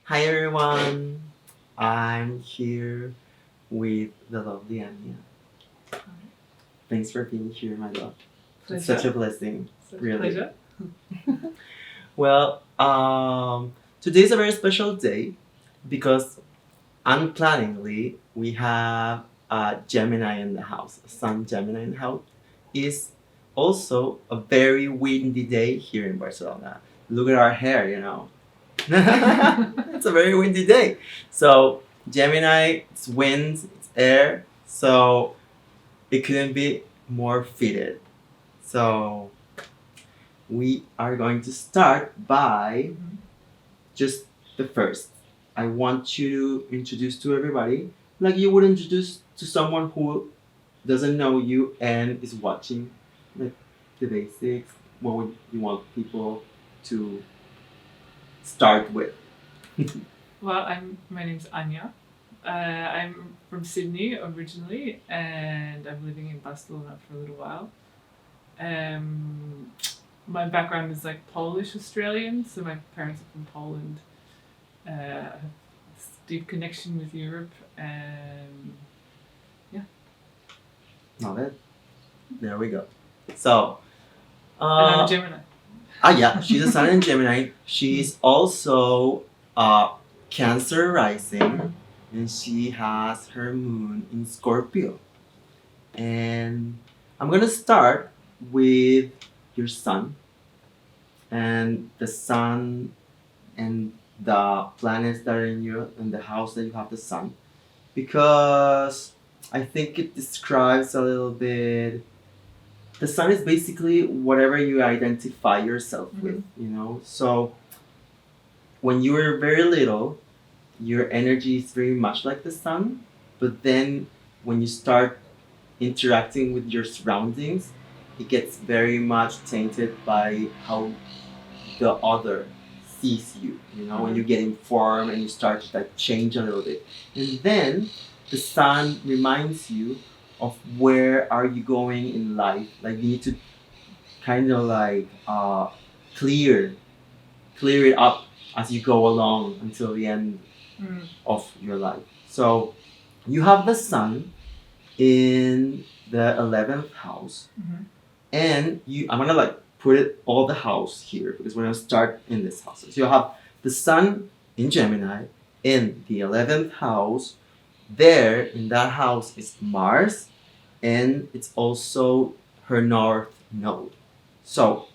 Hi everyone, I'm here with the lovely Ania. Thanks for being here, my love. It's such a blessing, really. Pleasure. Well, today's a very special day because unplanningly we have a Gemini in the house. A Sun Gemini in the house is also a very windy day here in Barcelona. Look at our hair. It's a very windy day. So Gemini, it's wind, it's air, so it couldn't be more fitted. So we are going to start by just the first. I want you to introduce to everybody like you would introduce to someone who doesn't know you and is watching, like the basics. What would you want people to start with? Well, my name's Ania. I'm from Sydney originally, and I'm living in Barcelona for a little while. My background is like Polish Australian, so my parents are from Poland. I have this deep connection with Europe. Love it. There we go. So, And I'm a Gemini. yeah, she's a Sun in Gemini. She's also Cancer rising, and she has her moon in Scorpio. And I'm gonna start with your Sun, and the Sun and the planets that are in the house that you have the Sun, because I think it describes a little bit. The Sun is basically whatever you identify yourself with, So when you were very little, your energy is very much like the Sun, but then when you start interacting with your surroundings, it gets very much tainted by how the other sees you. When you get informed and you start to like change a little bit, and then the Sun reminds you of where are you going in life. Like you need to kind of like clear clear it up as you go along until the end of your life. So you have the Sun in the 11th house, and I'm gonna like put it all the house here because we're gonna start in this house. So you have the Sun in Gemini in the 11th house. There in that house is Mars, and it's also her north node. So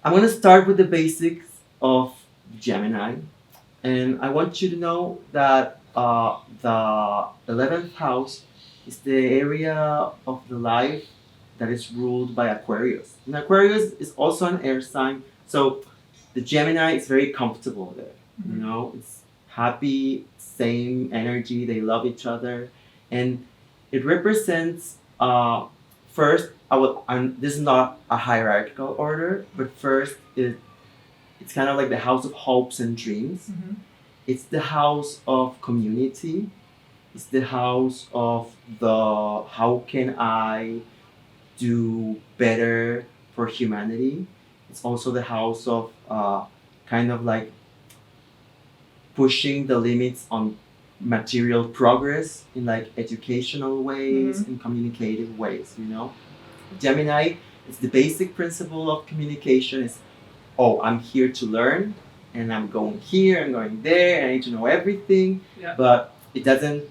I'm gonna start with the basics of Gemini, and I want you to know that the 11th house is the area of the life that is ruled by Aquarius. And Aquarius is also an air sign, so the Gemini is very comfortable there. It's happy, same energy, they love each other, and it represents first. This is not a hierarchical order, but first it's kind of like the house of hopes and dreams. It's the house of community. It's the house of the how can I do better for humanity. It's also the house of kind of like pushing the limits on material progress in like educational ways and communicative ways. Gemini is the basic principle of communication is, oh, I'm here to learn and I'm going here, I'm going there, and I need to know everything. Yeah. But it doesn't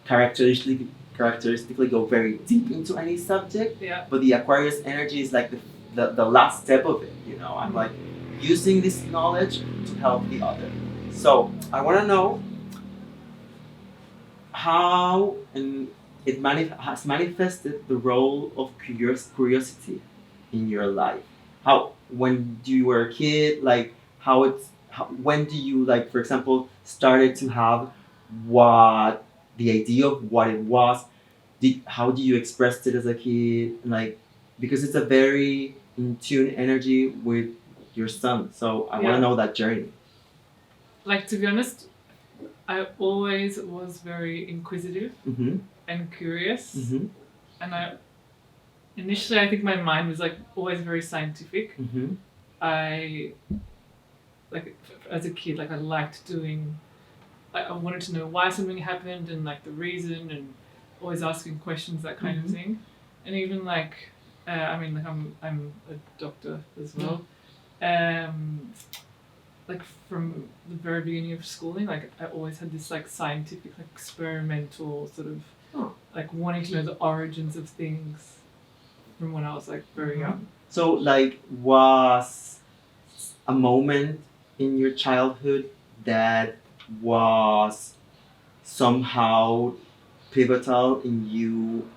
characteristically go very deep into any subject. Yeah. But the Aquarius energy is like the last step of it. I'm like using this knowledge to help the other. So I want to know how and has manifested the role of curiosity in your life. How when you were a kid, like when do you like, for example, started to have what the idea of what it was? How do you express it as a kid? Like because it's a very in tune energy with your Sun. So I want to know that journey. Like, to be honest, I always was very inquisitive and curious. And initially I think my mind was like always very scientific. I like as a kid, like I liked doing. I wanted to know why something happened and like the reason, and always asking questions, that kind of thing. And even like, I mean, like I'm a doctor as well. Like from the very beginning of schooling, like I always had this like scientific, like experimental sort of like wanting to know the origins of things from when I was like very young. So, like, was a moment in your childhood that was somehow pivotal in you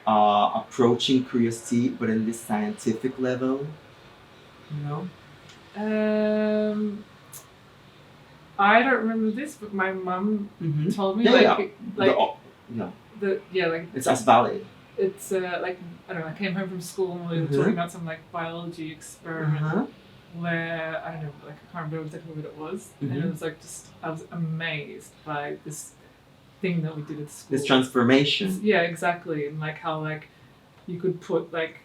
approaching curiosity, but in this scientific level? You know? I don't remember this, but my mum told me Yeah. like It's as valid. it's like I don't know. I came home from school and we were talking about some like biology experiment where I don't know, like I can't remember exactly what it was, and it was like just I was amazed by this thing that we did at school. This transformation. Yeah, exactly, and like how like you could put like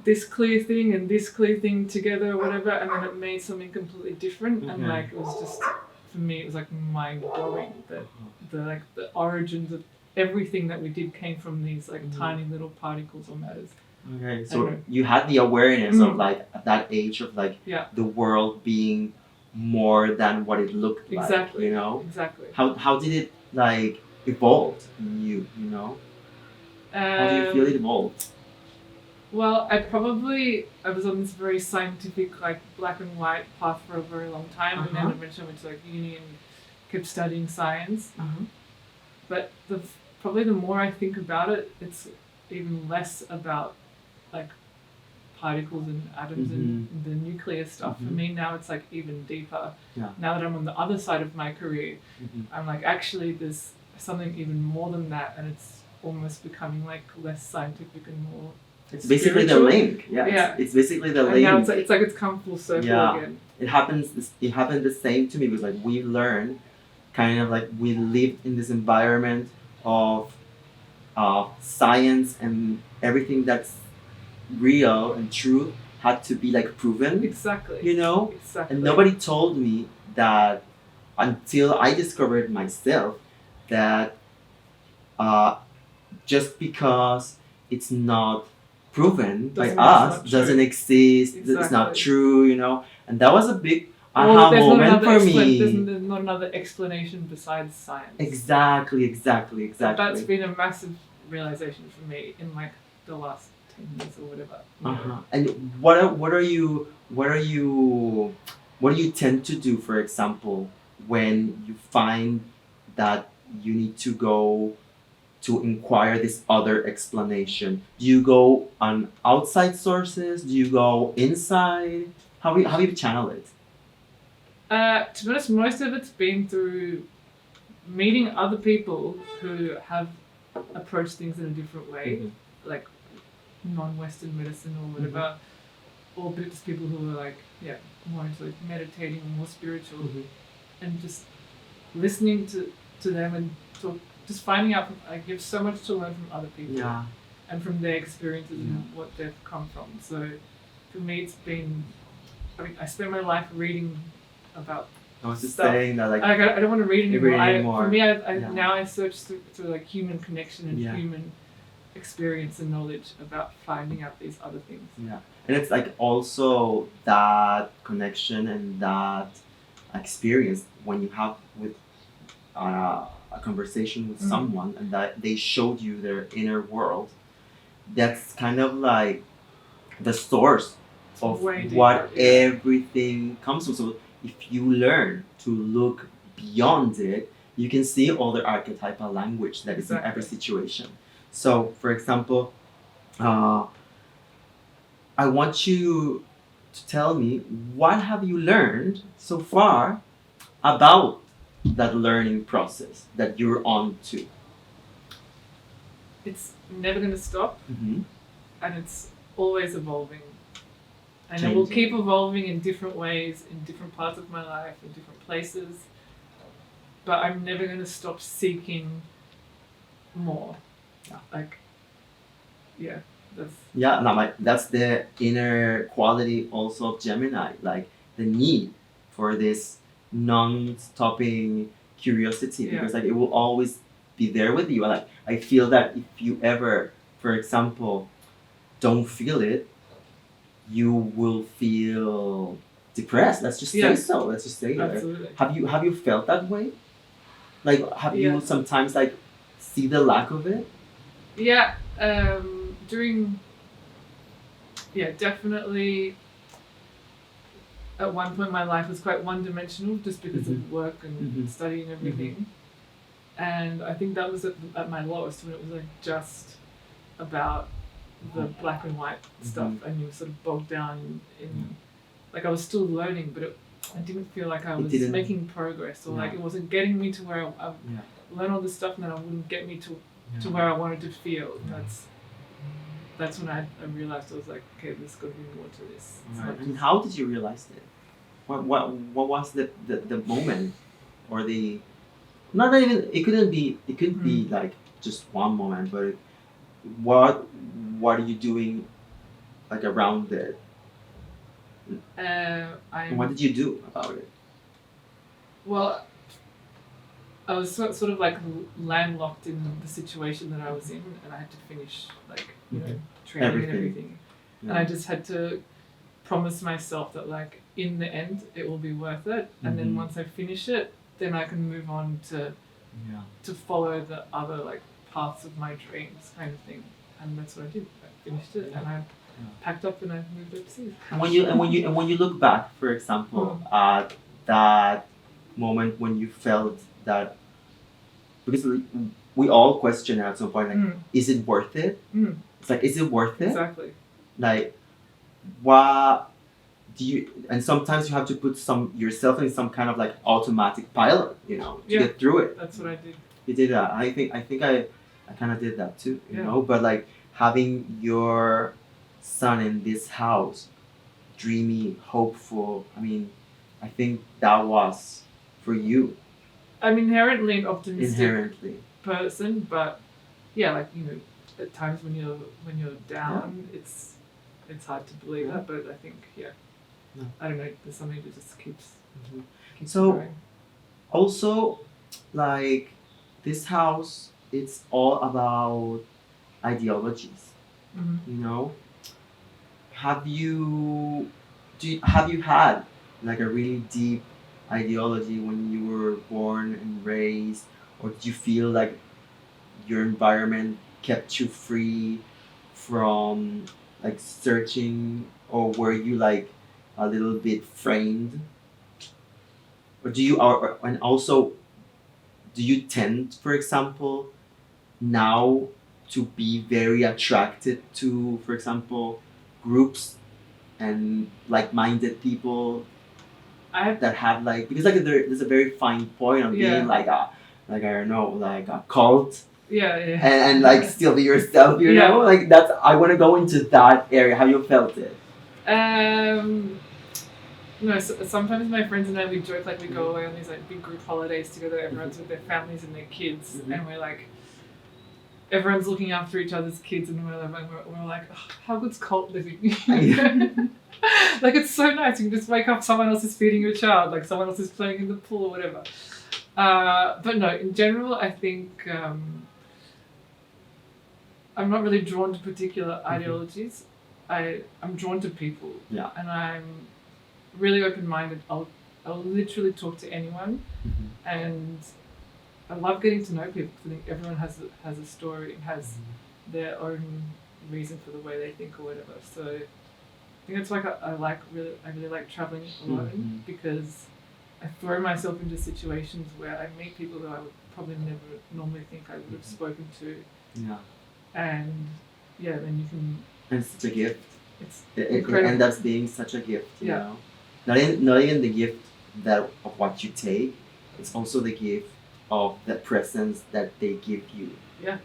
this clear thing and this clear thing together or whatever, and then it made something completely different. And like it was just for me, it was like mind blowing that the origins of everything that we did came from these like tiny little particles or matters. Okay, so you had the awareness of like at that age of like the world being more than what it looked like. Exactly. You know? Exactly. How did it like evolve in you? You know? How do you feel it evolved? Well, I was on this very scientific, like black and white path for a very long time, and then eventually I went to like uni and kept studying science. But probably the more I think about it, it's even less about like particles and atoms and the nuclear stuff. For me now, it's like even deeper. Yeah. Now that I'm on the other side of my career, I'm like actually there's something even more than that, and it's almost becoming like less scientific and more. It's basically the link. It's basically the link. Now it's like it's come full circle again. It happened the same to me because like we learned kind of like we lived in this environment of science, and everything that's real and true had to be like proven. Exactly. You know? Exactly. And nobody told me that until I discovered myself that just because it's not proven by us doesn't exist. Exactly. It's not true, you know. And that was a big aha moment for me. There's not another explanation besides science. Exactly. That's been a massive realization for me in like the last 10 years or whatever. And what do you tend to do, for example, when you find that you need to go to inquire this other explanation? Do you go on outside sources? Do you go inside? How do you channel it? To be honest, most of it's been through meeting other people who have approached things in a different way, like non-Western medicine or whatever, or just people who are like, more into like meditating or more spiritual, and just listening to them and just finding out. I give so much to learn from other people, and from their experiences and what they've come from. So for me, it's been. I mean, I spend my life reading about. I was just stuff. saying that, like I don't want to read anymore. For me, I now I search through like human connection and human experience and knowledge about finding out these other things. Yeah, and it's like also that connection and that experience when you have with a conversation with someone and that they showed you their inner world. That's kind of like the source of what everything comes from. So if you learn to look beyond it, you can see all the archetypal language that is in every situation. So, for example, I want you to tell me, what have you learned so far about that learning process that you're on to? It's never going to stop, and it's always evolving. And it will keep evolving in different ways, in different parts of my life, in different places. But I'm never going to stop seeking more. That's that's the inner quality also of Gemini. Like the need for this non-stopping curiosity, Yeah. because like it will always be there with you. Like I feel that if you ever, for example, don't feel it, you will feel depressed. Let's just Yeah. say so. Let's just say that. Absolutely. Have you felt that way? Like have Yeah. you sometimes like see the lack of it? Yeah. During. Yeah, definitely. At one point, my life was quite one-dimensional just because of work and Mhm. study and everything. And I think that was at my lowest when it was like just about the black and white stuff, and you were sort of bogged down in, like I was still learning, but I didn't feel like I was making progress, or like it wasn't getting me to where I learn all this stuff, and then it wouldn't get me to where I wanted to feel. That's when I realized I was like, okay, there's got to be more to this. Right. And how did you realize it? What was the moment, or the not even it couldn't be like just one moment, but what are you doing like around it? And what did you do about it? Well, I was sort of like landlocked in the situation that I was in, and I had to finish like training and everything. Yeah. And I just had to promise myself that like in the end it will be worth it, and then once I finish it, then I can move on to follow the other like paths of my dreams, kind of thing. And that's what I did. I finished it, and I packed up and I moved overseas. And when you look back, for example, at that moment when you felt that, because we all question at some point, like, is it worth it? It's like, is it worth it? Exactly. Like, what do you? And sometimes you have to put yourself in some kind of like automatic pilot, to get through it. That's what I did. You did that. I think I kind of did that too, you know. But like having your son in this house, dreamy, hopeful. I mean, I think that was for you. I'm inherently an optimistic person, but like at times when you're down, it's hard to believe that. But I think I don't know. There's something that just keeps so going. Also, like this house, it's all about ideologies. You know, have you had like a really deep ideology when you were born and raised, or did you feel like your environment kept you free from like searching, or were you like a little bit framed, or and also do you tend, for example, now to be very attracted to, for example, groups and like-minded people that have like, because like there's a very fine point of being like a I don't know, like a cult. And like still be yourself, you know? Like that's, I want to go into that area. Have you felt it? No, sometimes my friends and I, we joke, like we go away on these like big group holidays together, everyone's with their families and their kids, and we're like, everyone's looking after each other's kids, and we're like, oh, how good's cult living? Like it's so nice, you can just wake up, someone else is feeding your child, like someone else is playing in the pool or whatever. But no, in general, I think I'm not really drawn to particular ideologies. I'm drawn to people, and I'm really open-minded. I'll literally talk to anyone, and I love getting to know people. I think everyone has a story and has their own reason for the way they think or whatever. So I think it's like I really like traveling alone, because I throw myself into situations where I meet people who I would probably never normally think I would have spoken to. And then you can. And it's such a gift. It ends up being such a gift, you know. Not even the gift of what you take, it's also the gift of the presence that they give you. Yeah.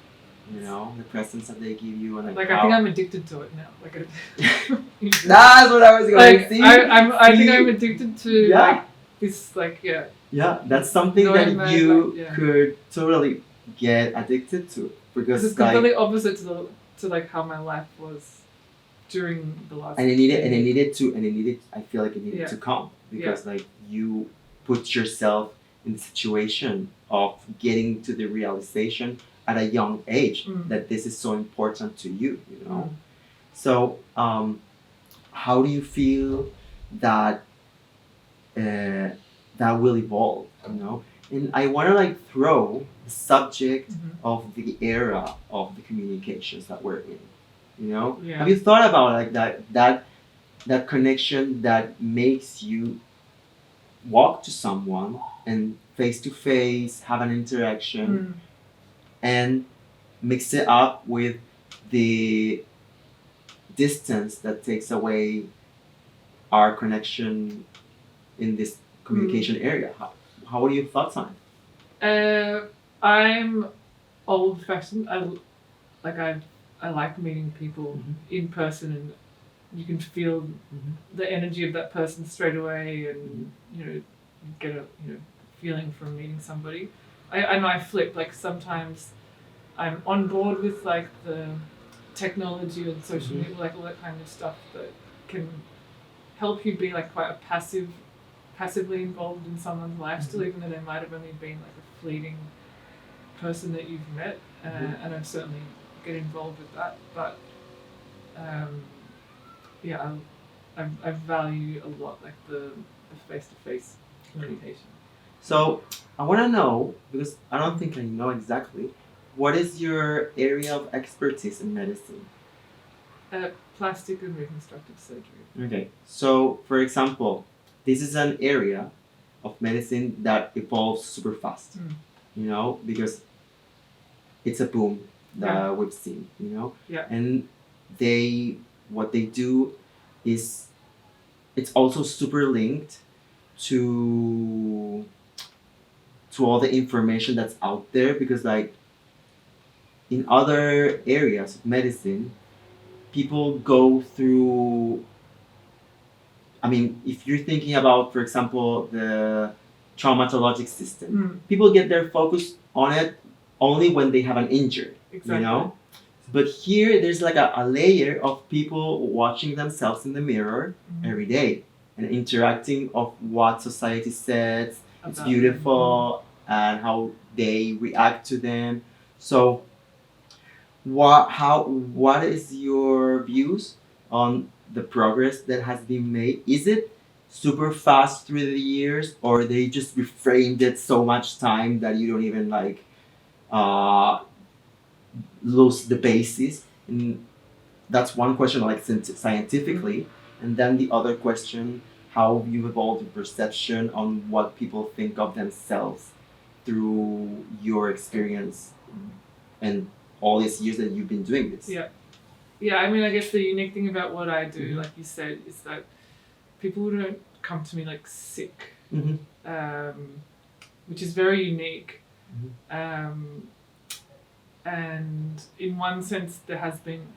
You know, the presence that they give you, and I think I'm addicted to it now. Like that's what I was going to see. I think I'm addicted to like this, like Yeah, that's something that you could totally get addicted to, because it's completely opposite to like how my life was during the last. And it needed. I feel like it needed to come. because like you put yourself in the situation of getting to the realization at a young age that this is so important to you, you know. So how do you feel that that will evolve, you know? And I want to like throw the subject of the era of the communications that we're in, you know. Yeah. Have you thought about like that connection that makes you walk to someone and face to face have an interaction and mix it up with the distance that takes away our connection in this communication area? How are your thoughts on it? I'm old fashioned. I like meeting people in person, and you can feel the energy of that person straight away, and you know, you get a feeling from meeting somebody. I know I flip. Like sometimes I'm on board with like the technology and social media, like all that kind of stuff that can help you be like quite a passively involved in someone's life still, even though they might have only been like a fleeting person that you've met, and I certainly get involved with that. But yeah, I value a lot like the face-to-face communication. So I want to know, because I don't think I know exactly, what is your area of expertise in medicine? Plastic and reconstructive surgery. Okay, so for example, this is an area of medicine that evolves super fast, you know, because it's a boom that we've seen, you know, and what they do is it's also super linked to all the information that's out there, because like in other areas of medicine, people go through, I mean, if you're thinking about, for example, the traumatologic system, people get their focus on it only when they have an injury, you know? But here, there's like a layer of people watching themselves in the mirror every day and interacting of what society says it's beautiful and how they react to them. So what is your views on the progress that has been made? Is it super fast through the years, or they just reframed it so much time that you don't even like lose the basis? And that's one question, like scientifically, and then the other question, how you evolved your perception on what people think of themselves through your experience and all these years that you've been doing this. Yeah, I mean, I guess the unique thing about what I do, like you said, is that people don't come to me like sick, which is very unique. And in one sense, there has been,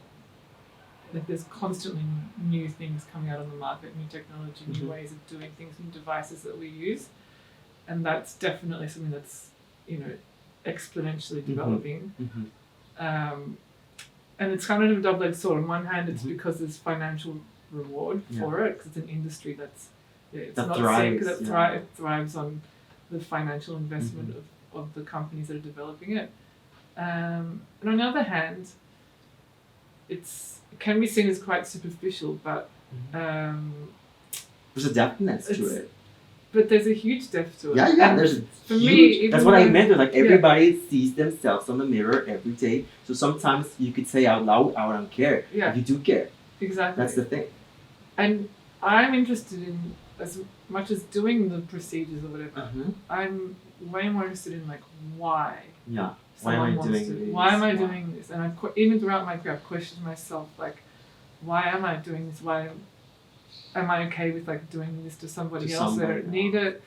like, there's constantly new things coming out on the market, new technology, new ways of doing things, new devices that we use. And that's definitely something that's, you know, exponentially developing. And it's kind of a double-edged sword. On one hand, it's because there's financial reward for it, because it's an industry that's it's that not thrives, sick, that it thrives on the financial investment of the companies that are developing it. And on the other hand, it can be seen as quite superficial, but there's a depthness to it. But there's a huge depth to it. Yeah, there's for me, that's what I meant with, like, everybody sees themselves on the mirror every day. So sometimes you could say out loud, I don't care. Yeah. But you do care. Exactly. That's the thing. And I'm interested in, as much as doing the procedures or whatever, I'm way more interested in, like, why. Yeah. Why am I doing this? Why am I doing this? And even throughout my career, I've questioned myself, like, why am I doing this? Why am I okay with, like, doing this to somebody else? They don't need it.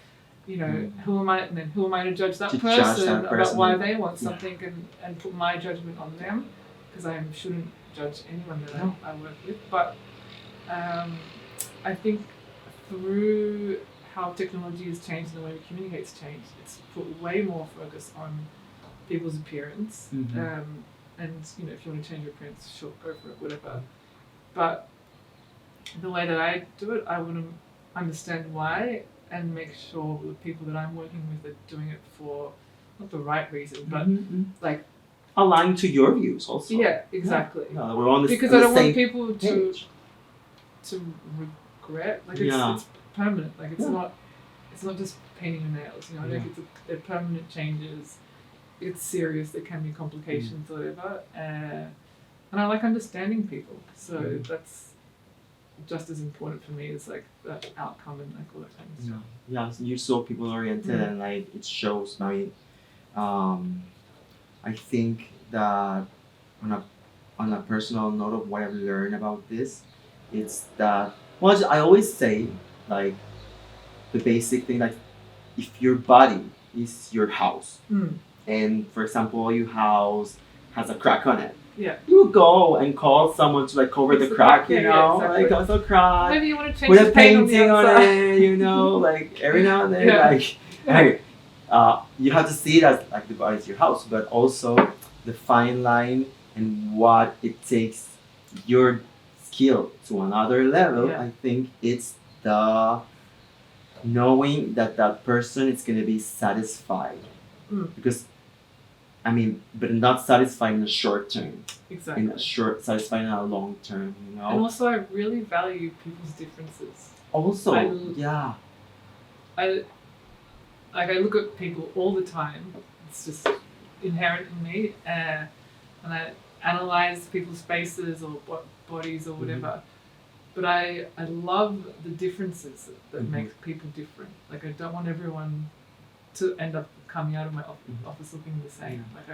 You know, who am I? And then who am I to judge that person about why they want something and put my judgment on them? Because I shouldn't judge anyone that I work with. But I think through how technology has changed and the way we communicate has changed, it's put way more focus on people's appearance. And, you know, if you want to change your appearance, sure, go for it, whatever. But the way that I do it, understand why and make sure the people that I'm working with are doing it for not the right reason, but like align to your views also. yeah, exactly. Yeah, we're on the, Because on I the don't want same people page. to regret. Like Yeah. it's permanent. Like it's Yeah. not just painting your nails. You know, Yeah. like they're permanent changes. It's serious. There can be complications or whatever. And I like understanding people. So that's just as important for me as like the outcome and like all that kind of stuff. Yeah, so you're so people oriented and like it shows. I mean, I think that on a personal note of what I've learned about this, it's that I always say like the basic thing, like if your body is your house and for example your house has a crack on it, you will go and call someone to like cover the crack, you know, exactly. like also crack. Maybe you want to change Put the a paint on the painting on outside. it, you know, like every now and then, Yeah. like, hey, you have to see it as like the body is your house, but also the fine line and what it takes your skill to another level. Yeah. I think it's the knowing that that person is gonna be satisfied because. I mean, but not satisfied in the short term. Exactly. In a short, satisfied in a long term, you know. And also, I really value people's differences. Also, I look at people all the time. It's just inherent in me, and I analyze people's faces or bodies or whatever. But I love the differences that make people different. Like I don't want everyone to end up coming out of my office looking the same. Like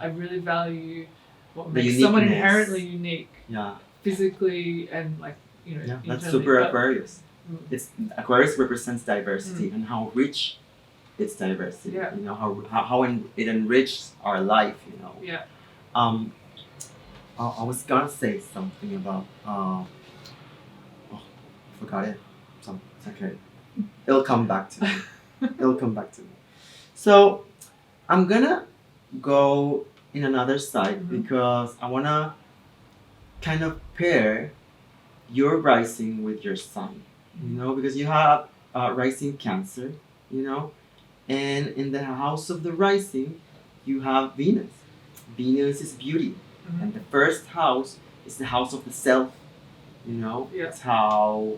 I really value what makes someone inherently unique. Yeah. Physically and like you know. Yeah, that's internally. super Aquarius. It's Aquarius represents diversity and how rich its diversity. Yeah. You know how it enriches our life. You know. Yeah. I was gonna say something about I forgot it. It's okay. It'll come back to me. It'll come back to me. So I'm gonna go in another side because I wanna kind of pair your rising with your sun, you know, because you have rising Cancer, you know, and in the house of the rising, you have Venus. Venus is beauty, and the first house is the house of the self, you know. Yeah. It's how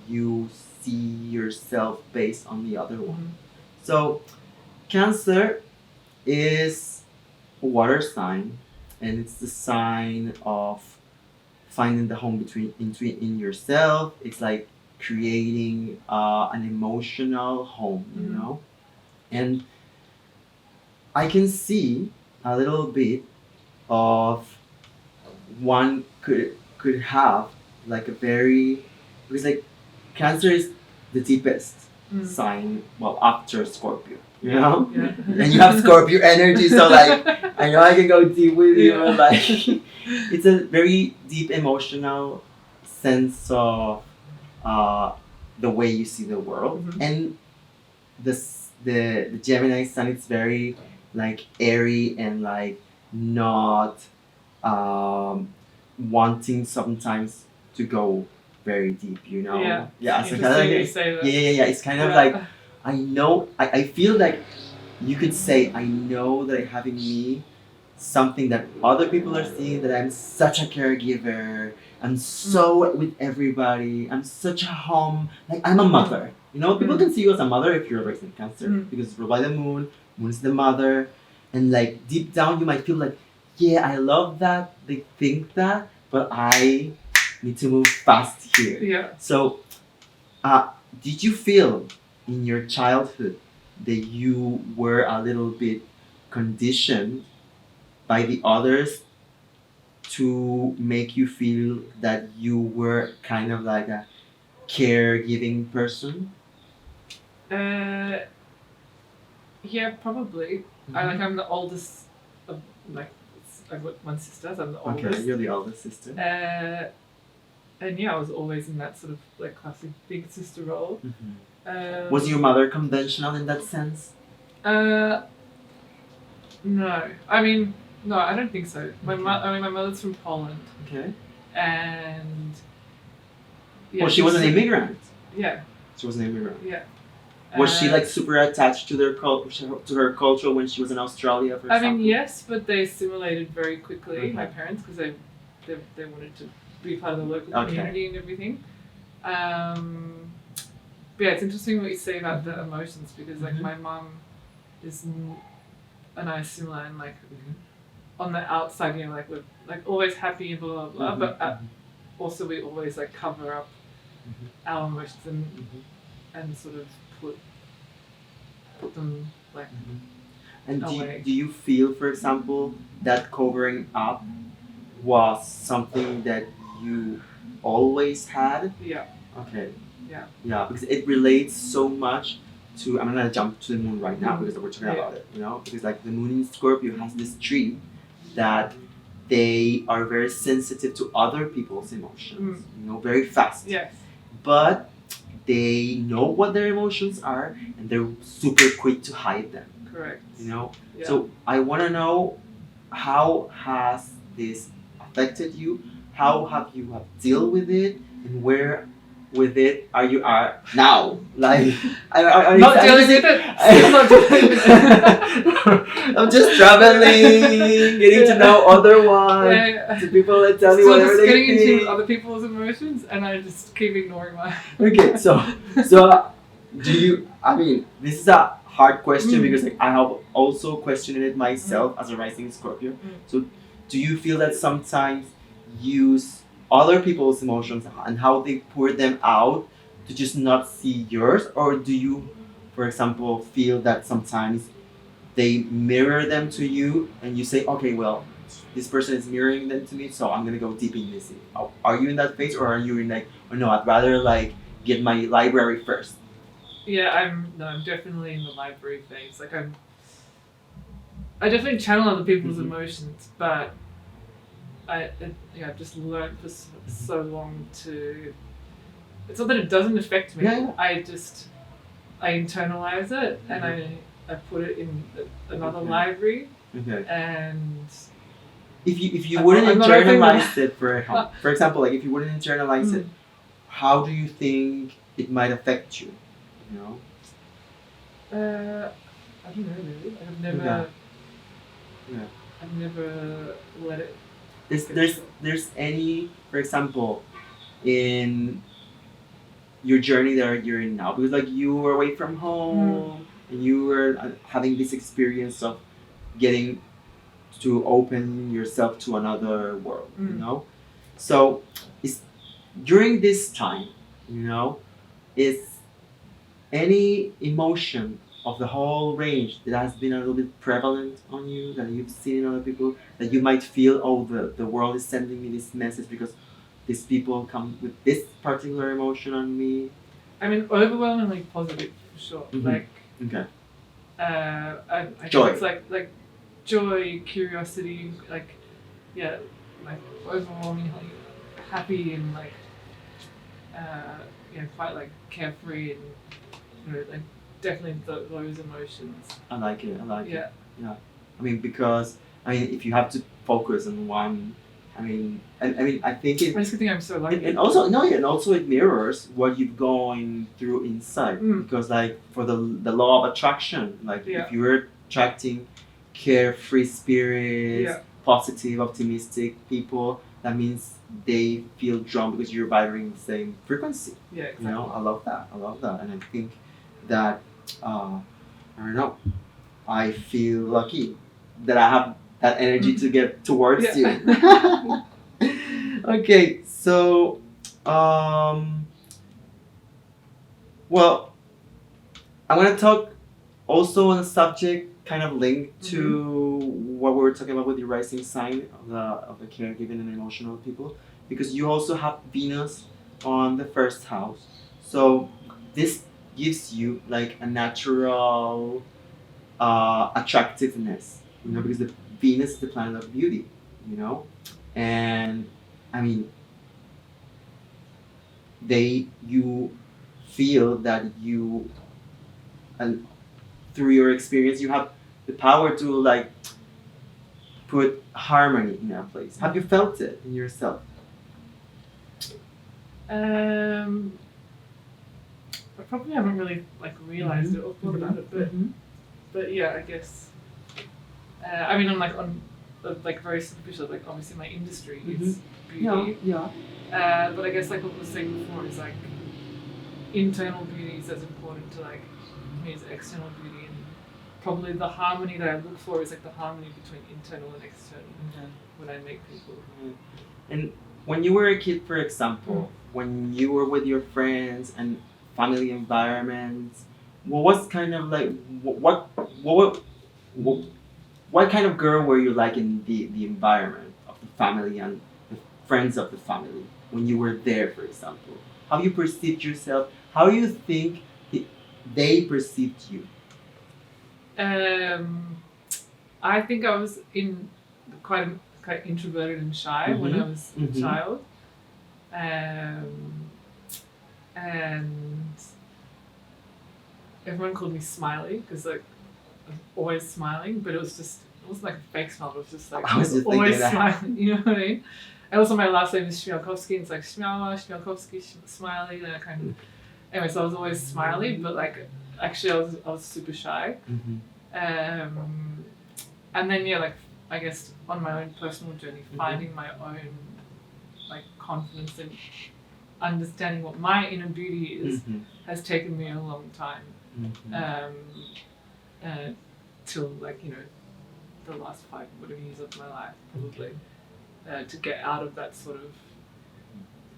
you see yourself based on the other one. So Cancer is a water sign, and it's the sign of finding the home in yourself. It's like creating an emotional home, you know. And I can see a little bit of one could have like a very because like Cancer is the deepest sign, well, after Scorpio, you know? Yeah. And you have Scorpio energy, so like, I know I can go deep with you, like, it's a very deep emotional sense of the way you see the world. And the Gemini sun, it's very like airy and like not wanting sometimes to go very deep, you know? Yeah. So kind of like it's kind of like I know I feel like you could say I know that I have in me something that other people are seeing, that I'm such a caregiver, I'm so with everybody, I'm such a home, like I'm a mother. You know, people can see you as a mother if you're raised in Cancer because you're by the moon is the mother, and like deep down you might feel like, yeah, I love that, they think that, but I need to move fast here. Yeah. So, did you feel in your childhood that you were a little bit conditioned by the others to make you feel that you were kind of like a caregiving person? Yeah, probably. I'm the oldest of I've got one sister, so I'm the oldest. Okay, you're the oldest sister. And yeah, I was always in that sort of like classic big sister role. Was your mother conventional in that sense? No. No, I don't think so. My mother's from Poland. Okay. And Well, she was an immigrant. Yeah. She was in a mirror. Yeah. Was she like super attached to their to her culture when she was in Australia, for example? I mean, yes, but they assimilated very quickly. Okay. My parents, because they wanted to be part of the local Okay. community and everything. But yeah, it's interesting what you say about the emotions because like my mum is and I similar and like on the outside, you know, like we're like always happy and blah blah blah, but also we always like cover up our emotions and sort of put them like And away. do you feel, for example, that covering up was something that you always had? Yeah. Okay. Yeah. Yeah, because it relates so much to. I'm not gonna jump to the moon right now because we're talking about it. You know, because like the moon in Scorpio has this trait that they are very sensitive to other people's emotions. You know, very fast. Yes. But they know what their emotions are and they're super quick to hide them. Correct. You know? Yeah. So I wanna know, how has this affected you? How have you dealt with it? And where with it are you now? Like not dealing with it. Still not dealing with it. I'm just traveling, getting to know other ones. Yeah. To people that tell me Still whatever just they getting think. into other people's emotions, and I just keep ignoring mine. Okay, so do you? I mean, this is a hard question because like I have also questioned it myself as a rising Scorpio. So, do you feel that sometimes use other people's emotions and how they pour them out to just not see yours, or do you, for example, feel that sometimes they mirror them to you and you say, okay, well, this person is mirroring them to me, so I'm gonna go deep in this. Are you in that phase, or are you in like, or no, I'd rather like get my library first? Yeah, I'm definitely in the library phase. Like I definitely channel other people's emotions, but I've just learned for so long to. It's not that it doesn't affect me. Yeah. I internalize it and I put it in another library. Okay. And if you wouldn't I'm internalize it, for example, like if you wouldn't internalize it, how do you think it might affect you? You know. I don't know really. I've never. Yeah. I've never let it. There's any, for example, in your journey that you're in now, because like you were away from home and you were having this experience of getting to open yourself to another world, you know. So is during this time, you know, is any emotion of the whole range that has been a little bit prevalent on you, that you've seen in other people, that you might feel, oh, the world is sending me this message because these people come with this particular emotion on me? I mean, overwhelmingly positive for sure. Like, okay. I Joy. think it's like joy, curiosity, like, yeah, like overwhelmingly happy and like, quite like carefree and like definitely those emotions. I like it. Yeah. Yeah. I mean, because if you have to focus on one, I think it. I just think I'm so lucky. And also it mirrors what you've gone through inside. Because like for the law of attraction, like if you're attracting carefree spirits, positive, optimistic people, that means they feel drawn because you're vibrating the same frequency. Yeah, exactly. You know, I love that, and I think that I don't know. I feel lucky that I have that energy to get towards you. Okay, so well, I'm gonna talk also on a subject kind of linked to what we were talking about with the rising sign of the caregiving and emotional people, because you also have Venus on the first house, so this gives you like a natural attractiveness, you know, because the Venus is the planet of beauty, you know, and I mean, you feel that you, and through your experience, you have the power to like put harmony in a place. Have you felt it in yourself? I probably haven't really like realized it or thought about it, but yeah, I guess. I mean, on like very superficial, like obviously my industry is beauty. Yeah. But I guess like what we were saying before is like internal beauty is as important to like me as external beauty, and probably the harmony that I look for is like the harmony between internal and external when I make people. And when you were a kid, for example, when you were with your friends and family environments, what was kind of like what kind of girl were you like in the environment of the family and the friends of the family when you were there, for example? How you perceived yourself? How you think they perceived you? I think I was quite introverted and shy when I was a child, and everyone called me Smiley because like I'm always smiling, but it wasn't like a fake smile. It was just like I was just always thinking that. smiling. You know what I mean? And also my last name is Śmiałkowski, and it's like Śmiałkowski, Smiley, and I kind of. Anyway, so I was always smiley, but like actually I was super shy. And then like I guess on my own personal journey, finding my own like confidence and understanding what my inner beauty is has taken me a long time. Till like the last 5 whatever years of my life probably to get out of that sort of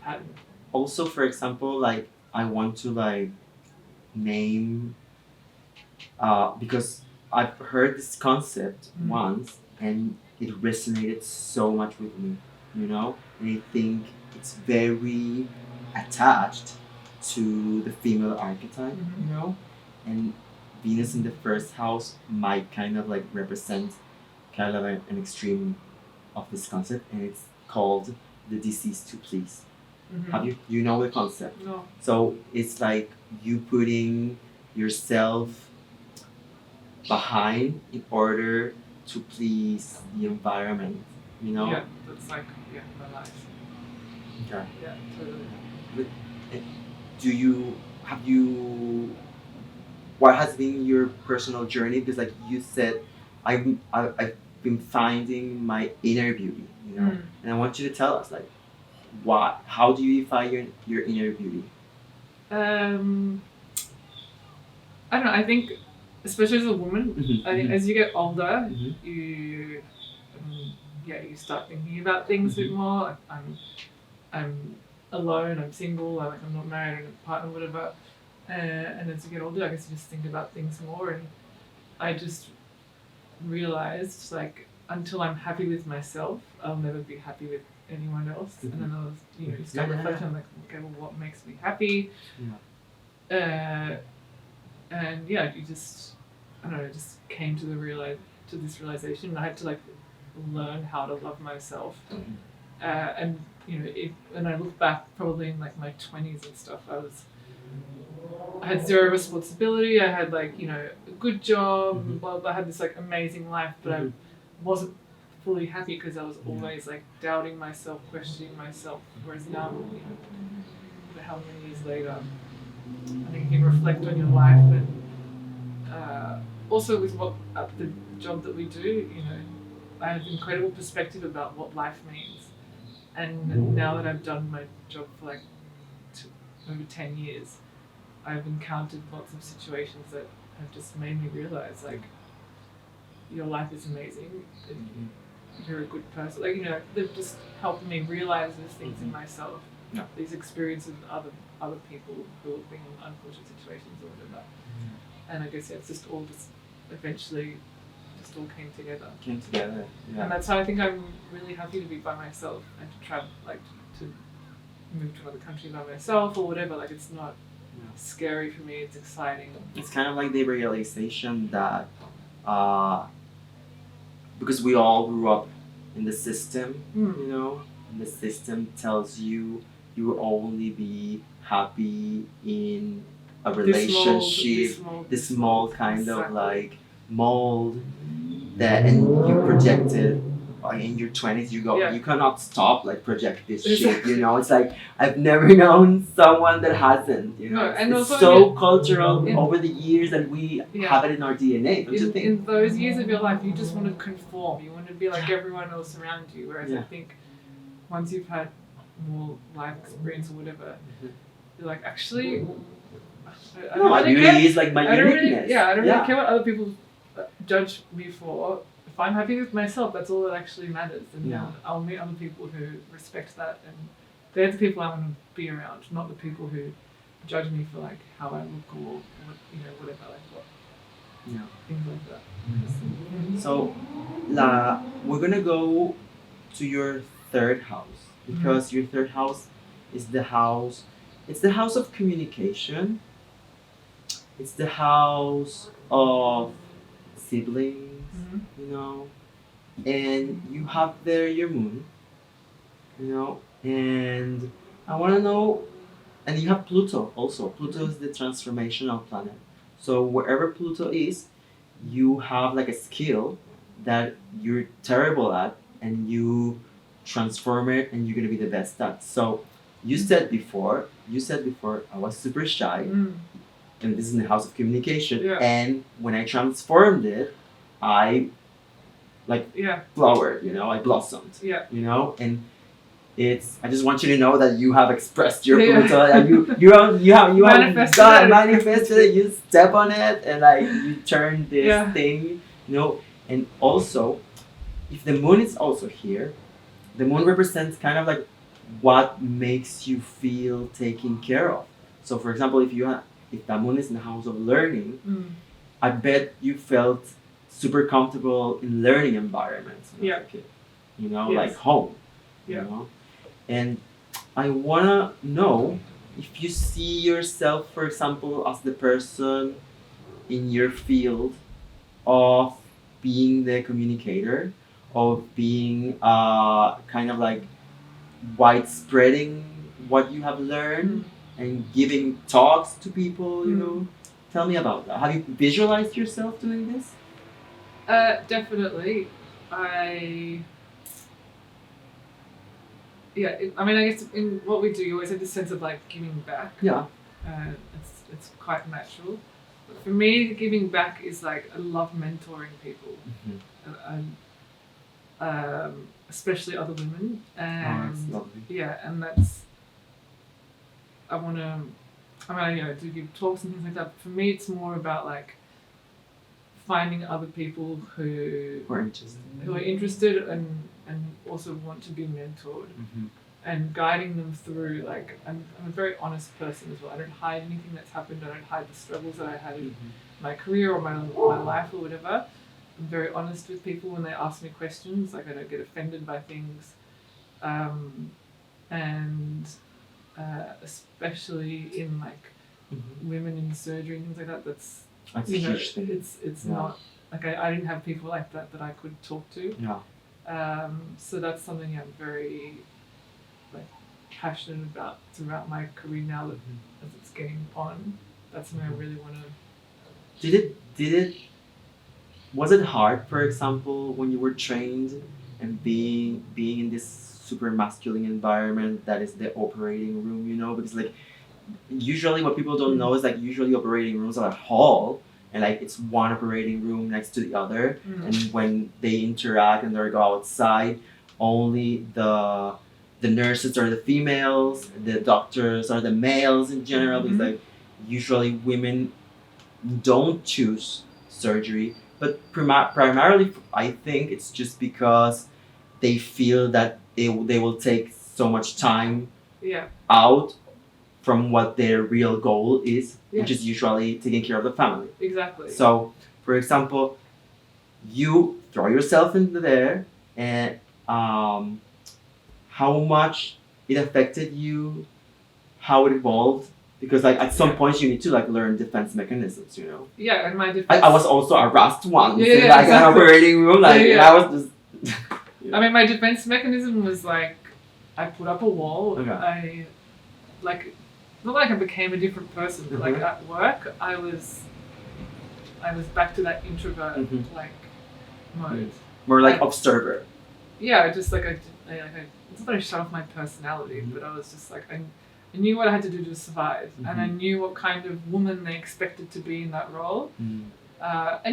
pattern. Also, for example, like I want to like name because I've heard this concept once and it resonated so much with me, and I think it's very attached to the female archetype, and Venus in the first house might kind of like represent kind of an extreme of this concept, and it's called the disease to please. Have you know the concept? No. So it's like you putting yourself behind in order to please the environment, Yeah, that's like my life. Okay. Yeah, totally. Have you what has been your personal journey? Because like you said, I've been finding my inner beauty, and I want you to tell us like how do you define your inner beauty? I don't know. I think, especially as a woman, I think as you get older, you you start thinking about things a bit more. Like I'm alone. I'm single. I'm not married. I'm a partner, whatever. And as you get older, I guess you just think about things more. And I just realized like until I'm happy with myself, I'll never be happy with anyone else. And then I was, you start reflecting on like, okay, well, what makes me happy? And you just, I don't know, it just came to this realization. And I had to like learn how to love myself. And when I look back, probably in like my 20s and stuff, I had zero responsibility. I had like a good job. Blah, blah, I had this like amazing life, but I wasn't fully happy because I was always like doubting myself, questioning myself. Whereas now, how many years later, I think you can reflect on your life and also with the job that we do. I have incredible perspective about what life means, and now that I've done my job for like over 10 years, I've encountered lots of situations that have just made me realize like your life is amazing. You're a good person. Like they've just helped me realize these things in myself. These experiences with other people who have been in unfortunate situations or whatever. And I guess it's just all eventually just all came together. Yeah. And that's how I think I'm really happy to be by myself and to travel, like to move to another country by myself or whatever. Like it's not scary for me. It's exciting. It's kind of like the realization that because we all grew up in the system, and the system tells you will only be happy in a relationship, this small kind of like mold that, and you project it in your 20s, you go, Yeah. you cannot stop like project this shit. Exactly. You know, it's like I've never known someone that hasn't. You know, No, and it's also so cultural in- over the years that we Yeah. have it in our DNA. Don't you think? In those years of your life, you just want to conform. You want to be like everyone else around you. Whereas I Yeah. think once you've had more life experience or whatever, you're like, actually, I No, don't my really beauty care. is like my I don't uniqueness. really, I don't really care what other people judge me for. If I'm happy with myself, that's all that actually matters. And Yeah. then I'll meet other people who respect that, and they're the people I want to be around, not the people who judge me for like how I look or whatever, like what, Yeah. things like that. So, we're gonna go to your third house because your third house is the house. It's the house of communication. It's the house of siblings, you know, and you have there your moon, you know, and I want to know, and you have Pluto also. Pluto is the transformational planet. So wherever Pluto is, you have like a skill that you're terrible at, and you transform it, and you're gonna be the best at. So you said before I was super shy, and this is in the house of communication. Yeah. And when I transformed it, I flowered, you know, I blossomed. Yeah. You know, and I just want you to know that you have expressed your Yeah. Pluto, and you have Manifested it. manifested it. You step on it, and like you turn this Yeah. thing, you know. And also, if the moon is also here, the moon represents kind of like what makes you feel taken care of. So, for example, if the moon is in the house of learning, I bet you felt super comfortable in learning environments when you were a kid. You know, Yes. like home. Yeah. You know? And I wanna know if you see yourself, for example, as the person in your field of being the communicator, of being kind of like widespreading what you have learned and giving talks to people, you know. Tell me about that. Have you visualized yourself doing this? Definitely. I guess in what we do, you always have this sense of like giving back. Yeah. It's quite natural. But for me, giving back is like I love mentoring people, especially other women. And that's lovely. yeah, and I do give talks and things like that. But for me, it's more about like finding other people who are interested and also want to be mentored, and guiding them through. Like I'm a very honest person as well. I don't hide anything that's happened. I don't hide the struggles that I had in my career or my life or whatever. I'm very honest with people when they ask me questions. Like I don't get offended by things, and especially in like women in surgery and things like that. That's a huge thing. It's not like I didn't have people like that I could talk to. Yeah. So that's something I'm very like passionate about throughout my career now that as it's getting on. That's something I really want to. Was it hard, for example, when you were trained and being in this super masculine environment that is the operating room, you know? Because like usually what people don't know is like usually operating rooms are a hall, and like it's one operating room next to the other, and when they interact and they go outside, only the nurses are the females, the doctors are the males in general, because like usually women don't choose surgery, but primarily I think it's just because they feel that they will take so much time out from what their real goal is, which is usually taking care of the family. Exactly. So, for example, you throw yourself into there, and how much it affected you, how it evolved, because like at some point you need to like learn defense mechanisms, you know. Yeah, and my defense. I was also harassed once in like exactly. an operating room, like and I was just. I mean, my defense mechanism was like I put up a wall. Okay. I like. Not like I became a different person, but like at work, I was back to that introvert like mode. More like observer. yeah, I just like it's not that I shut off my personality, but I was just like I knew what I had to do to survive, and I knew what kind of woman they expected to be in that role. And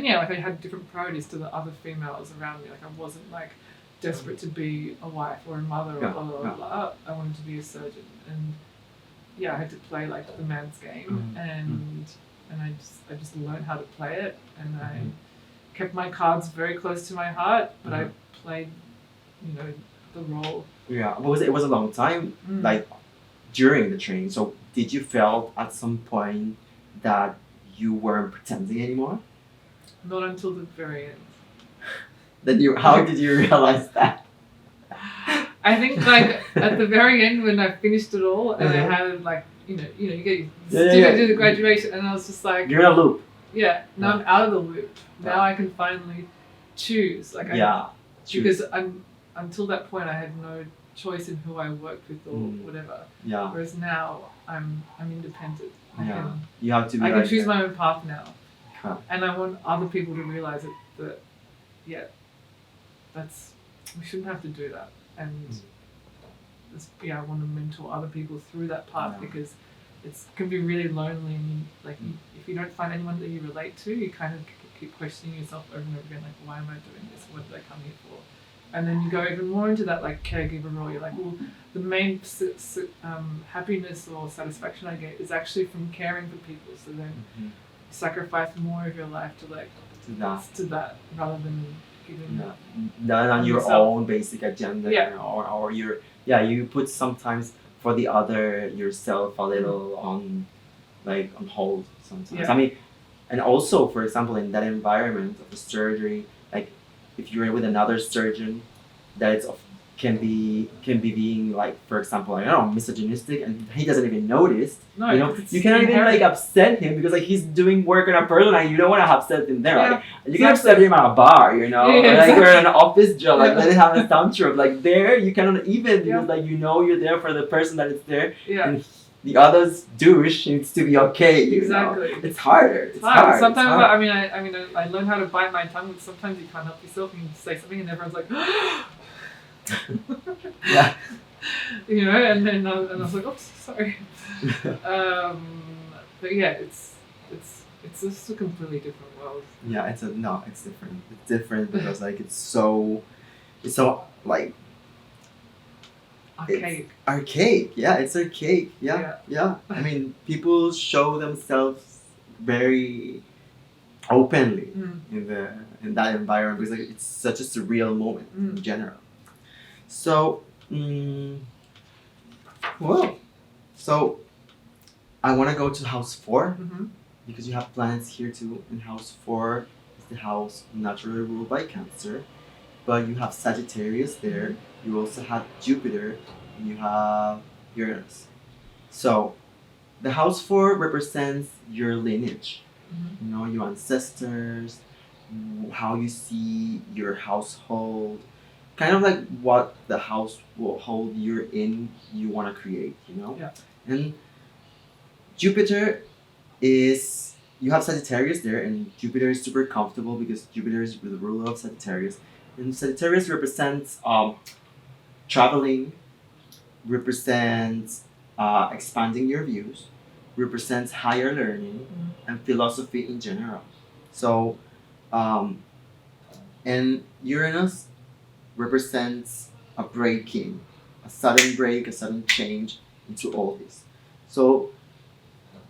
yeah, like I had different priorities to the other females around me. Like I wasn't like desperate to be a wife or a mother or blah blah blah. I wanted to be a surgeon, and yeah, I had to play like the man's game, and I just learned how to play it, and I kept my cards very close to my heart, but I played, the role. Yeah, it was a long time, like during the training. So did you felt at some point that you weren't pretending anymore? Not until the very end. How did you realize that? I think like at the very end when I finished it all and I had like you get your certificate to the graduation, and I was just like, you're in a loop. Yeah, now I'm out of the loop. Now I can finally choose. Like because until that point I had no choice in who I worked with or whatever. Yeah. Whereas now I'm independent. You have to be I can like choose my own path now. Huh. And I want other people to realize that we shouldn't have to do that. And I want to mentor other people through that path because it can be really lonely, and if you don't find anyone that you relate to, you kind of keep questioning yourself over and over again, like, why am I doing this? What did I come here for? And then you go even more into that like caregiver role. You're like, well, the main happiness or satisfaction I get is actually from caring for people. So then sacrifice more of your life to that rather than giving that on your own basic agenda. Yeah. Or you put sometimes for the other yourself a little on hold sometimes. Yeah. I mean, and also for example in that environment of the surgery, like if you're with another surgeon that can be being like, for example, I don't know, misogynistic, and he doesn't even notice. No, you cannot even like upset him because like he's doing work on a person and you don't want to upset him there. Yeah, like, you can upset him at a bar, or like we're in an office job, like let it have a tantrum. Like there, you cannot even because like you're there for the person that is there, and the other's douche needs to be okay. Exactly. It's harder. It's hard. Sometimes it's hard. I learned how to bite my tongue, but sometimes you can't help yourself and you say something and everyone's like. Yeah. And then I was like, oops, sorry. But yeah, it's just a completely different world. Yeah, it's different. It's different because like it's so like archaic. Yeah, it's archaic. Yeah. I mean, people show themselves very openly in that environment because like it's such a surreal moment in general. So, so I want to go to house 4 because you have planets here too. And house 4 is the house naturally ruled by Cancer, but you have Sagittarius there. You also have Jupiter, and you have Uranus. So, the house 4 represents your lineage. Your ancestors, how you see your household. Kind of like what the household you're in, you want to create, Yeah. And Jupiter is, you have Sagittarius there, and Jupiter is super comfortable because Jupiter is the ruler of Sagittarius. And Sagittarius represents traveling, represents expanding your views, represents higher learning, and philosophy in general. So, and Uranus represents a breaking, a sudden break, a sudden change into all this. So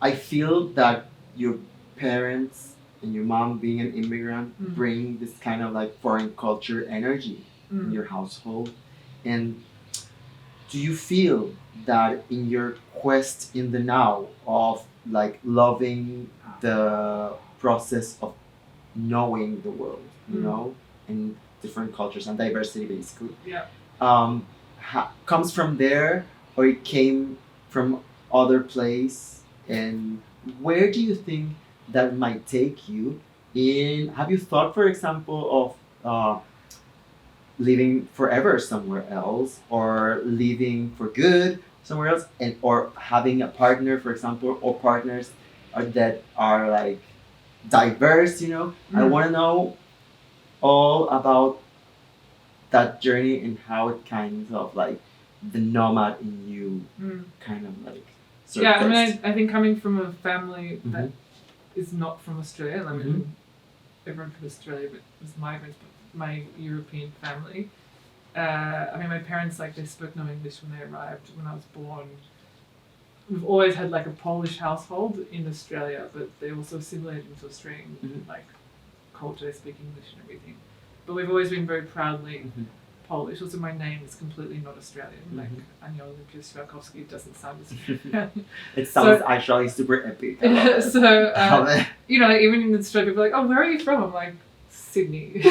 I feel that your parents and your mom being an immigrant bring this kind of like foreign culture energy in your household. And do you feel that in your quest in the now of like loving the process of knowing the world, and different cultures and diversity basically, comes from there, or it came from other place? And where do you think that might take you have you thought, for example, of living forever somewhere else, or living for good somewhere else, and or having a partner, for example, or partners that are like diverse? I want to know all about that journey and how it kind of like the nomad in you kind of like surfaced. Yeah, I mean, I think coming from a family Mhm. that is not from Australia, I mean, everyone from Australia, but it was migrants, but my European family. I mean, my parents, like, they spoke no English when they arrived. When I was born, we've always had like a Polish household in Australia, but they also assimilated into Australian like culture. They speak English and everything, but we've always been very proudly Polish. Also, my name is completely not Australian. Like Ania doesn't sound Australian. It sounds actually super epic. So you know, like, even in Australia, people are like, "Oh, where are you from?" I'm like, Sydney.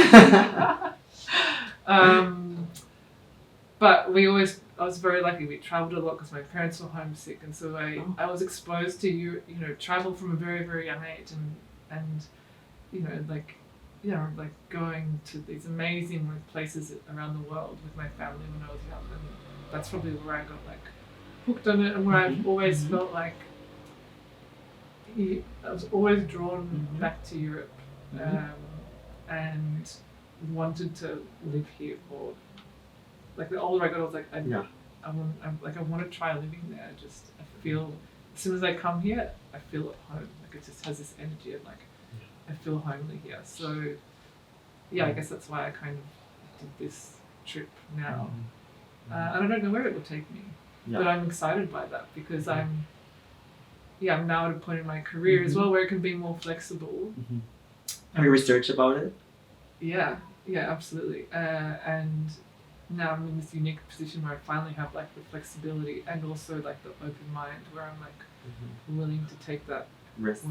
But I was very lucky. We travelled a lot because my parents were homesick, and so I was exposed to you know travel from a very very young age, and you know like going to these amazing like places around the world with my family when I was young, and that's probably where I got like hooked on it, and where I've always felt like I was always drawn back to Europe, and wanted to live here for. Like the older I got, I was like, I want to try living there. I feel as soon as I come here, I feel at home. Like it just has this energy of like, I feel homely here. So, yeah, I guess that's why I kind of did this trip now, and I don't know where it will take me, but I'm excited by that because I'm now at a point in my career as well where it can be more flexible. Have you researched about it? Yeah, absolutely, and now I'm in this unique position where I finally have like the flexibility and also like the open mind where I'm like willing to take that risk.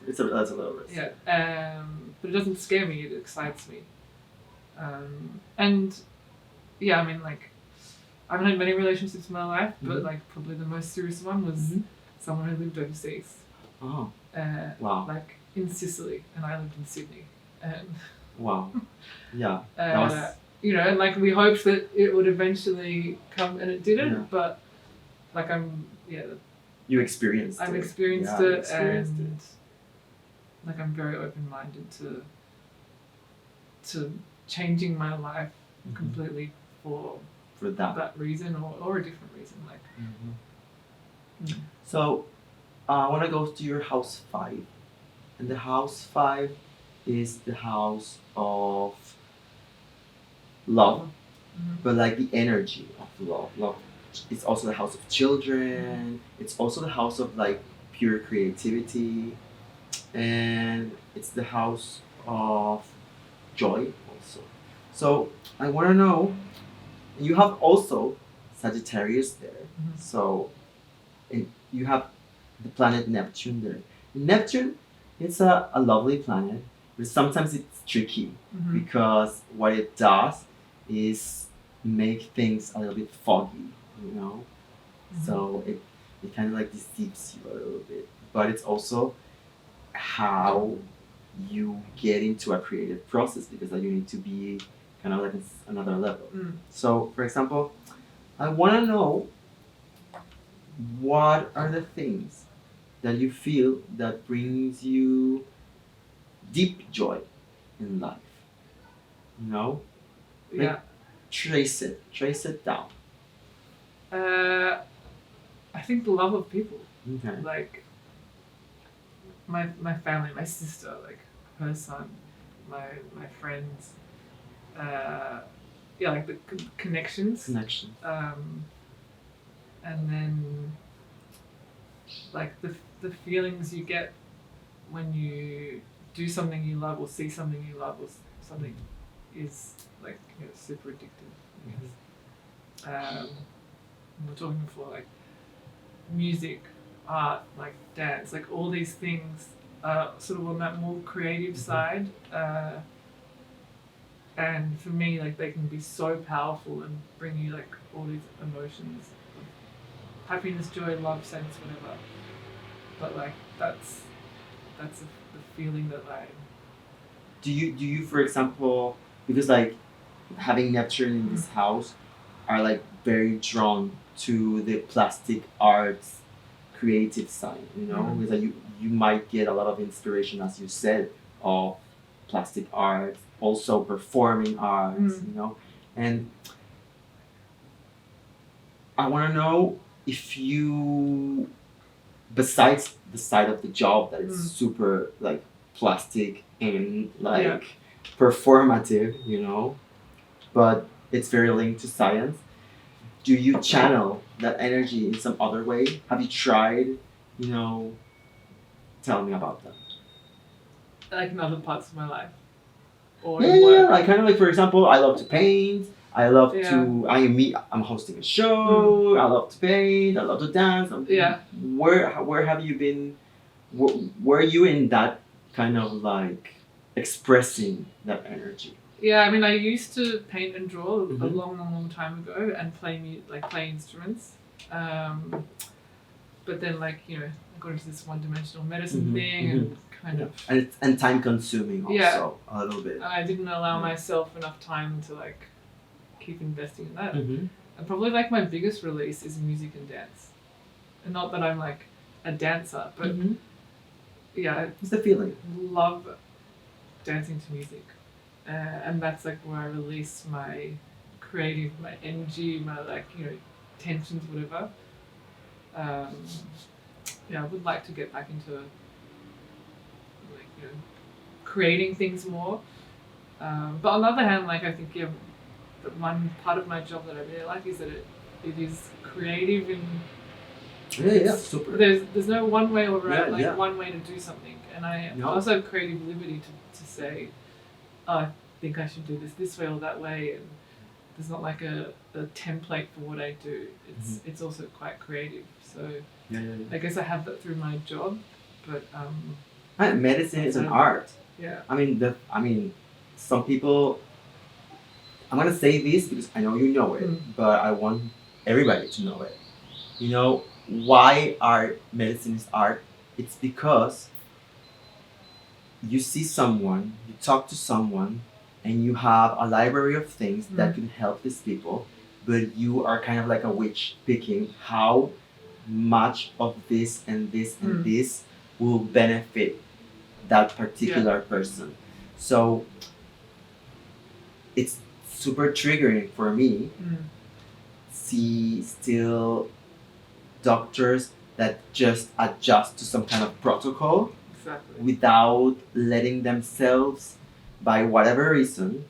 That's a little risk. Yeah, but it doesn't scare me. It excites me. And yeah, I mean like I haven't had many relationships in my life, but like probably the most serious one was someone who lived overseas. Oh. Wow. Like in Sicily, and I lived in Sydney. And wow. Yeah. That was. You know, and like we hoped that it would eventually come, and it didn't. But like you experienced. I've it. experienced it, and like I'm very open-minded to changing my life completely for that reason or a different reason. Like. So, I want to go to your house 5, and the house 5 is the house of love, but like the energy of love. It's also the house of children. It's also the house of like pure creativity, and it's the house of joy also. So I want to know, you have also Sagittarius there. So and you have the planet Neptune there. Neptune, it's a lovely planet, but sometimes it's tricky because what it does is make things a little bit foggy, you know? So it kind of like deceives you a little bit. But it's also how you get into a creative process because like you need to be kind of like another level. So, for example, I want to know what are the things that you feel that brings you deep joy in life, you know? Like, trace it down. I think the love of people. Okay. Like my family, my sister, like her son, my friends. Like the connections. And then like the feelings you get when you do something you love or see something you love or something is like super addictive. We were talking before, like music, art, like dance, like all these things are sort of on that more creative side. And for me, like they can be so powerful and bring you like all these emotions of happiness, joy, love, sadness, whatever. But like that's the feeling that I. Do you for example, because like having Neptune in this house are like very drawn to the plastic arts creative side, you know? Because like you might get a lot of inspiration, as you said, of plastic art, also performing arts, you know? And I want to know if you, besides the side of the job that is super like plastic and like performative, you know, but it's very linked to science. Do you channel that energy in some other way? Have you tried, you know, tell me about that. Like in other parts of my life. Or Yeah, in work. I kind of like, for example, I love to paint. I love Yeah. to. I'm hosting a show. I love to paint. I love to dance. Yeah. Where have you been? Were you in that kind of like expressing that energy? Yeah, I mean, I used to paint and draw Mhm. a long time ago, and play instruments. But then, like, you know, I got into this one-dimensional medicine thing, and kind of. And time consuming also, Yeah. a little bit. And I didn't allow myself enough time to like keep investing in that. Mm-hmm. And probably like my biggest release is music and dance. And not that I'm like a dancer, but yeah, What's the feeling? I love dancing to music. And that's like where I release my creative, my energy, my like, you know, tensions, whatever. Yeah, I would like to get back into like, you know, creating things more. But on the other hand, like I think the one part of my job that I really like is that it is creative and super. There's no one way or one way to do something, and I also have creative liberty to say, oh, I think I should do this way or that way, and there's not like a template for what I do. It's also quite creative, so I guess I have that through my job, but medicine is an art. Yeah. I mean, some people. I'm gonna say this because I know you know it, but I want everybody to know it. You know why medicine is art? It's because you see someone, you talk to someone, and you have a library of things that can help these people, but you are kind of like a witch picking how much of this and this and this will benefit that particular person. So it's super triggering for me. See still doctors that just adjust to some kind of protocol without letting themselves, by whatever reason,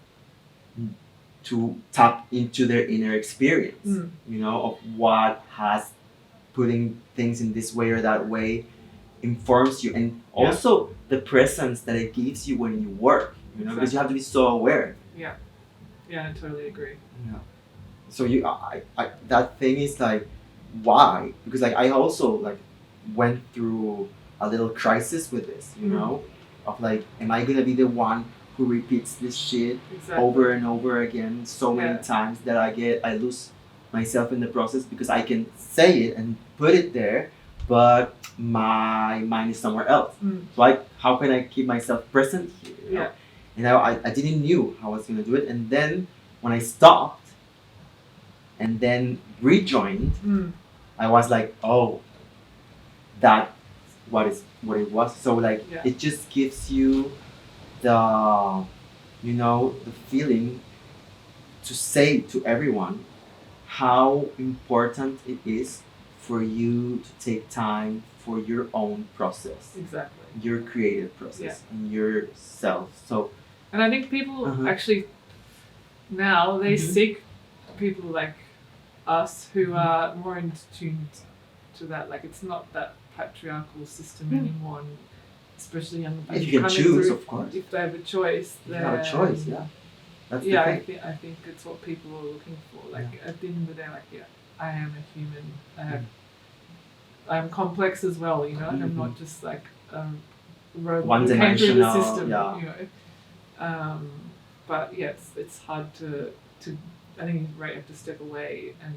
to tap into their inner experience. You know, of what has putting things in this way or that way informs you, and also the presence that it gives you when you work. You know, because you have to be so aware. Yeah, I totally agree. Yeah. So I that thing is like, why? Because like I also like went through a little crisis with this, you know, of like, am I gonna be the one who repeats this shit over and over again so many times that I lose myself in the process because I can say it and put it there, but my mind is somewhere else. Like, how can I keep myself present here? You know? And I didn't knew how I was gonna do it, and then when I stopped and then rejoined, I was like, oh, that's what it was. So like it just gives you the the feeling to say to everyone how important it is for you to take time for your own process. Exactly. Your creative process and yourself. So and I think people actually now they seek people like us who are more in tune to that. Like it's not that patriarchal system anymore, and especially young people. If you can choose, of course. If they have a choice, they have a choice. That's the thing. I think it's what people are looking for. Like at the end of the day, like I am a human. I'm complex as well. You know, like I'm not just like robot who came through the system. You know. But yes, it's hard to. I think you have to step away and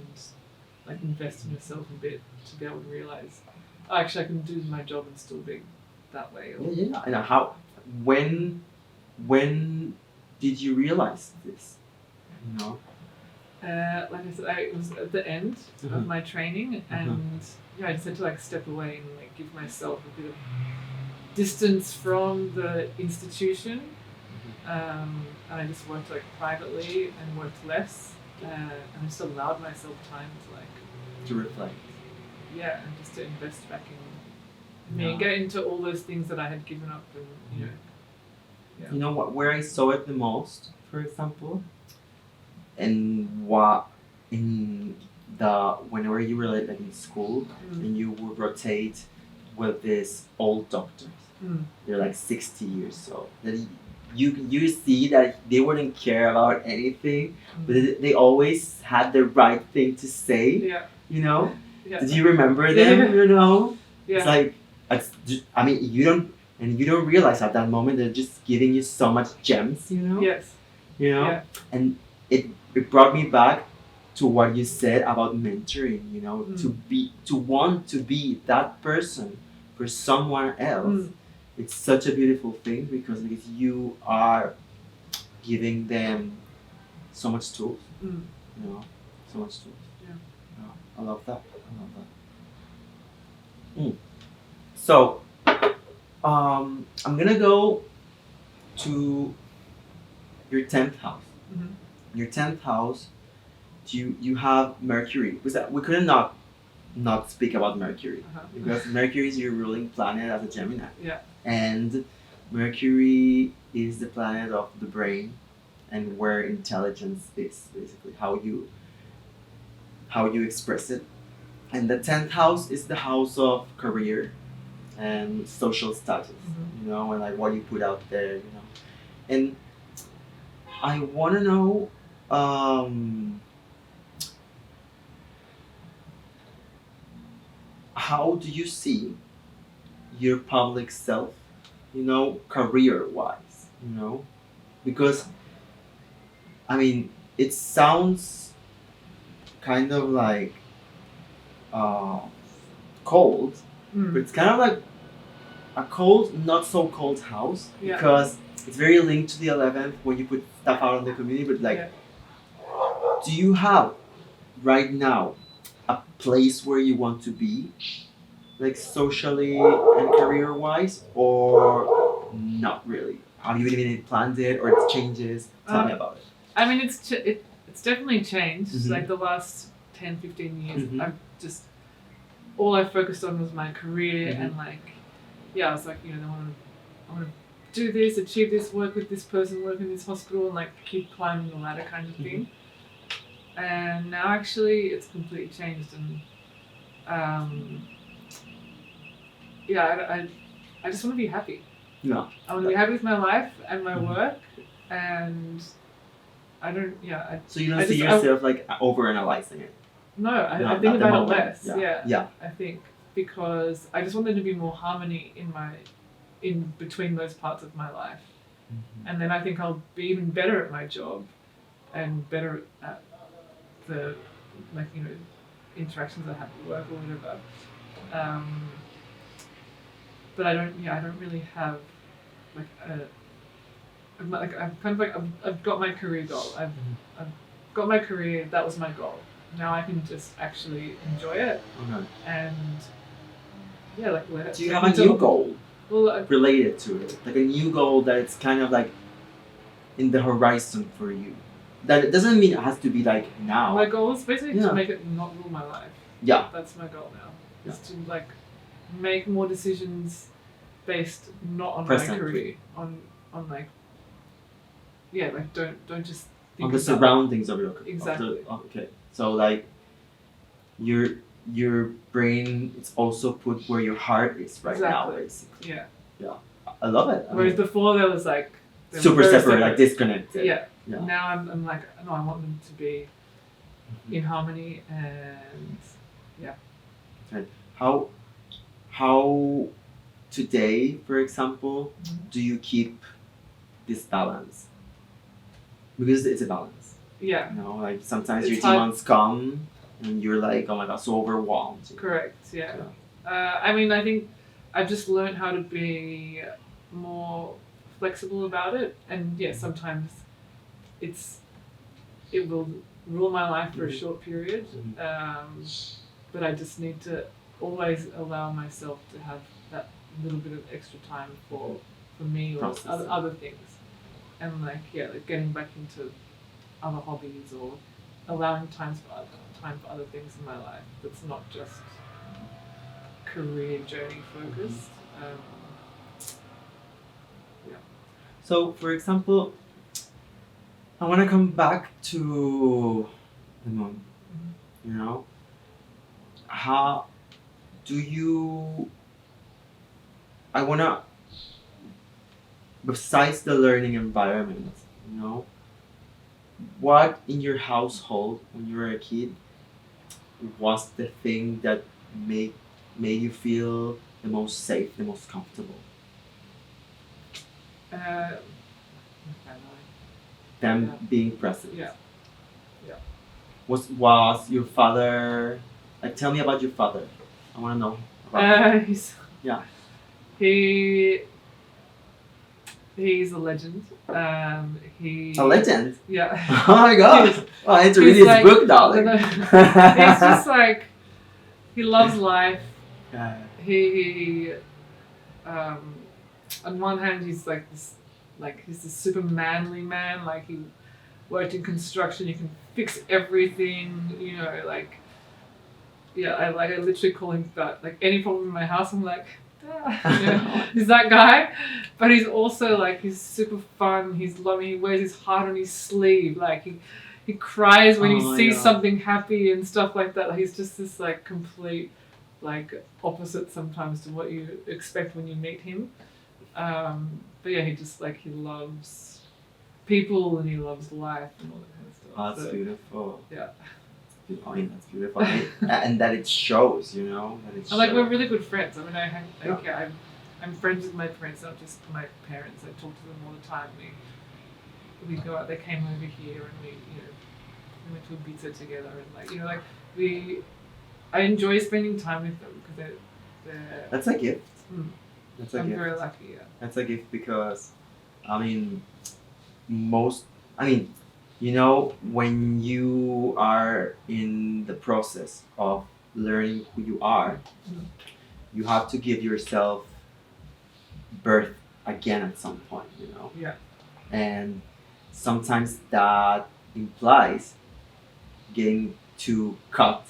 like invest in yourself a bit to be able to realize, oh, actually, I can do my job and still be that way. And how? When did you realize this? You know. Like I said, it was at the end of my training, and I just had to like step away and like give myself a bit of distance from the institution, and I just worked like privately and worked less, and I just allowed myself time to like To reflect. yeah, and just to invest back in me Yeah. and get into all those things that I had given up, and you know. Yeah. You know what? Where I saw it the most, for example, and what in the whenever you were like in school and you would rotate with these old doctors. Mm. They're like 60 years old. That you see that they wouldn't care about anything, but they always had the right thing to say. Yeah. You know. Yeah. Did you remember them? Yeah. You know. Yeah. It's like I mean you don't realize at that moment they're just giving you so much gems. You know. Yes. You know. Yeah. And it brought me back to what you said about mentoring. You know, to want to be that person for someone else. It's such a beautiful thing because you are giving them so much tools. You know, so much tools. Yeah. I love that. So, I'm gonna go to your 10th house. Your 10th house, you have Mercury. We couldn't not speak about Mercury because Mercury is your ruling planet as a Gemini. Yeah. And Mercury is the planet of the brain and where intelligence is, basically how you express it. And the 10th house is the house of career and social status, you know, and like what you put out there, you know. And I want to know how do you see your public self, you know, career wise, you know? Because, I mean, it sounds kind of like cold, but it's kind of like a cold, not so cold house because it's very linked to the 11th when you put stuff out in the community. But like, do you have right now a place where you want to be, like socially and career wise, or not really? Have you even planned it or it changes? Tell me about it. I mean, it's definitely changed. Like the last 10, 15 years, I've just all I focused on was my career and like, I was like, you know, I want to do this, achieve this, work with this person, work in this hospital, and like keep climbing the ladder kind of thing. And now actually, it's completely changed, and I just want to be happy. Yeah. I want to be happy with my life and my work, and I don't. So you don't see yourself like overanalyzing it. No, I think about it less. Yeah. I think because I just want there to be more harmony in between those parts of my life, and then I think I'll be even better at my job, and better at the interactions I have at work or whatever. But I don't really have I've got my career goal. I've got my career. That was my goal. Now I can just actually enjoy it. And let it. Do you have a new goal? Well, related to it, like a new goal that it's kind of like in the horizon for you. That it doesn't mean it has to be like now. My goal is basically to make it not rule my life. Yeah. That's my goal now. Is to like make more decisions based not on my career, on like don't just think on the surroundings of your career. Exactly. Okay. So like your brain is also put where your heart is right now, basically. Yeah. I love it. Whereas before there was like super separate, like disconnected. Yeah. Now I'm like, no, I want them to be in harmony and Okay. How today, for example, do you keep this balance? Because it's a balance. Yeah. You know, like sometimes your demons come and you're like, oh my god, so overwhelmed. Correct. Yeah. I mean, I think I've just learned how to be more flexible about it, and sometimes it will rule my life for a short period, but I just need to always allow myself to have that little bit of extra time for me or other things. and like getting back into other hobbies or allowing time for other things in my life that's not just career journey focused. Yeah. So, for example, I want to come back to the moon. You know, how do you? I wanna, besides the learning environment, you know, what in your household when you were a kid was the thing that made made you feel the most safe, the most comfortable? My family. Them Yeah. being present. Yeah. Was your father? Like, tell me about your father. I want to know about him. He's Yeah. he's a legend. He A legend. Yeah. Oh my god! Oh, I had to read He's his like- book, darling. He's just like he loves life. Yeah. He on one hand he's he's this super manly man, like he worked in construction, you can fix everything, you know, like I literally call him that. Like any problem in my house I'm like, you know, he's that guy. But he's also like he's super fun, he's loving, he wears his heart on his sleeve, like he cries when he sees something happy and stuff like that. Like, he's just this like complete like opposite sometimes to what you expect when you meet him. But yeah, he just like he loves people and he loves life and all that kind of stuff. Oh, that's So, beautiful. yeah. I mean, that's beautiful. And that it shows, you know. That it And like shows. we're really good friends. I mean, I'm friends with my parents, not just my parents. I talk to them all the time. We go out. They came over here and we went to Ibiza together and like I enjoy spending time with them because they're. That's a gift. That's a I'm gift. very lucky. Yeah. That's a gift because, I mean, you know, when you are in the process of learning who you are, you have to give yourself birth again at some point, you know? Yeah. And sometimes that implies getting to cut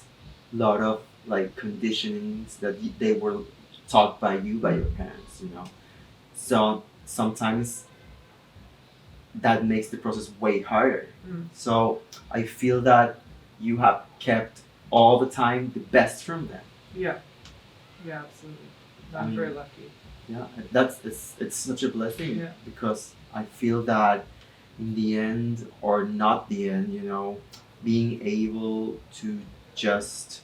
a lot of like conditionings that they were taught by you, by your parents, you know? So sometimes that makes the process way harder. So I feel that you have kept all the time the best from them. Yeah. Yeah, absolutely. I'm very lucky. Yeah, it's such a blessing. Yeah. Because I feel that in the end, or not the end, you know, being able to just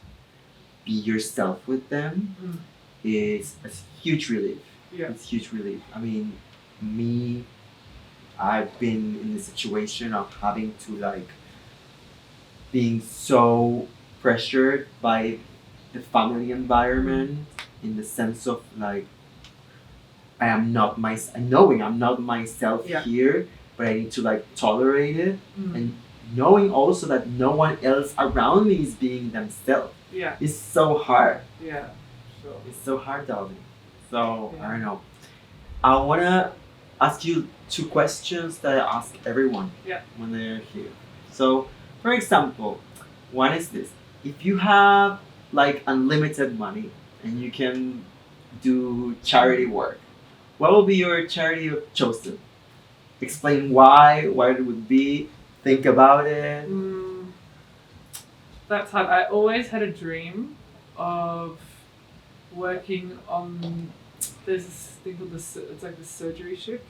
be yourself with them is a huge relief. Yeah. It's huge relief. I mean, me, I've been in the situation of having to like being so pressured by the family environment in the sense of like knowing I'm not myself here, but I need to like tolerate it and knowing also that no one else around me is being themselves. Yeah. It's so hard. Yeah. Sure. It's so hard, darling. So I don't know. I wanna ask you 2 questions that I ask everyone when they're here. So, for example, one is this: if you have like unlimited money and you can do charity work, what will be your charity of chosen? Explain why, what it would be. Think about it. That's hard. I always had a dream of working on. There's this thing called it's like the surgery ship.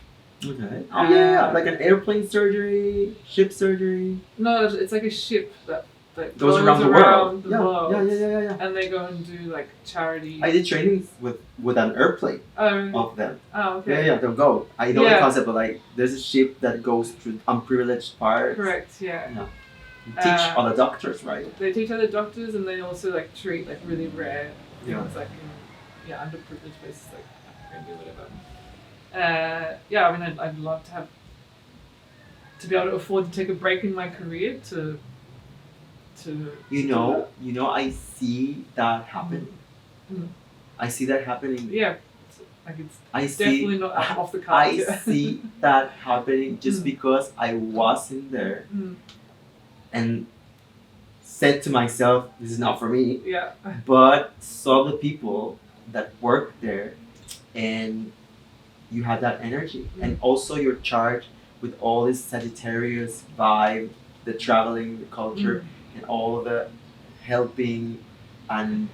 Okay. Oh yeah, like an airplane surgery, ship surgery. No, it's like a ship that goes around the world. world. Yeah. And they go and do like charity. I did trainings with an airplane of them. Oh, okay. Yeah, they'll go. I know the concept, but like there's a ship that goes through unprivileged parts. Correct. Yeah. You teach other doctors, right? They teach other doctors, and they also like treat like really rare things, like in underprivileged places, like maybe whatever. I mean, I'd love to be able to afford to take a break in my career to I see that happening. I see that happening. Yeah. Like it's I see. definitely not off the cards. I Yeah. see that happening just because I was in there and said to myself, "This is not for me." Yeah. But saw the people that work there, and you have that energy, and also you're charged with all this Sagittarius vibe, the traveling, the culture, and all the helping and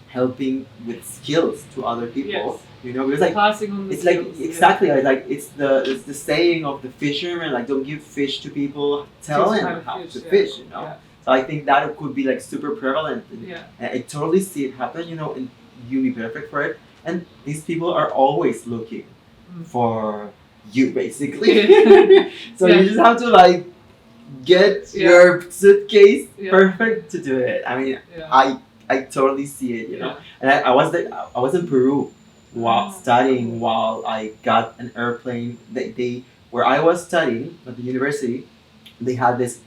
helping with skills to other people. Yes. You know, because like Passing on the it's like skills, exactly like it's the saying of the fisherman, like don't give fish to people, tell Teach them how fish, to yeah. fish. You know. Yeah. So I think that could be like super prevalent. Yeah. And I totally see it happen, you know, and you be perfect for it. And these people are always looking for you, basically. So Yeah. you just have to like get your suitcase perfect to do it. I mean, I totally see it, you know. And I was in Peru while studying, while I got an airplane. They where I was studying at the university, they had this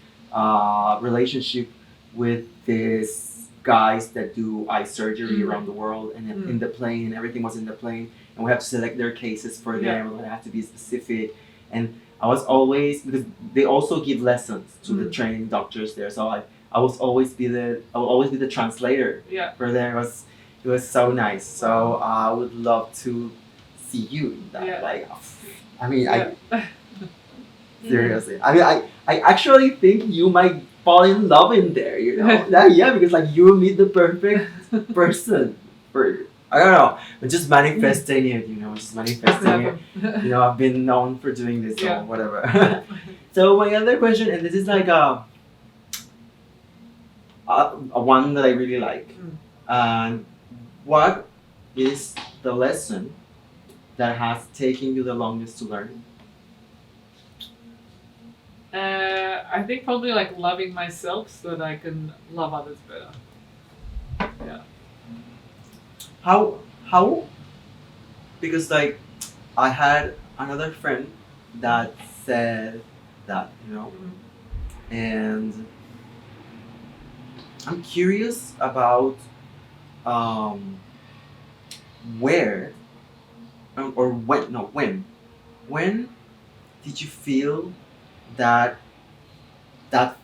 relationship with this guys that do eye surgery around the world, and in the plane, everything was in the plane, and we have to select their cases for them, and it have to be specific. And I was always, because they also give lessons to the training doctors there, so I will always be the translator for them. It was so nice. So I would love to see you in that. Like, I mean, I seriously. I mean, I actually think you might fall in love in there, you know? Yeah, because like you will meet the perfect person for, I don't know, but just manifesting it, you know, just manifesting it. You know, I've been known for doing this or whatever. So my other question, and this is like a one that I really like. What is the lesson that has taken you the longest to learn? I think probably like loving myself so that I can love others better. Yeah. How? Because like I had another friend that said that, you know, and I'm curious about where or when did you feel that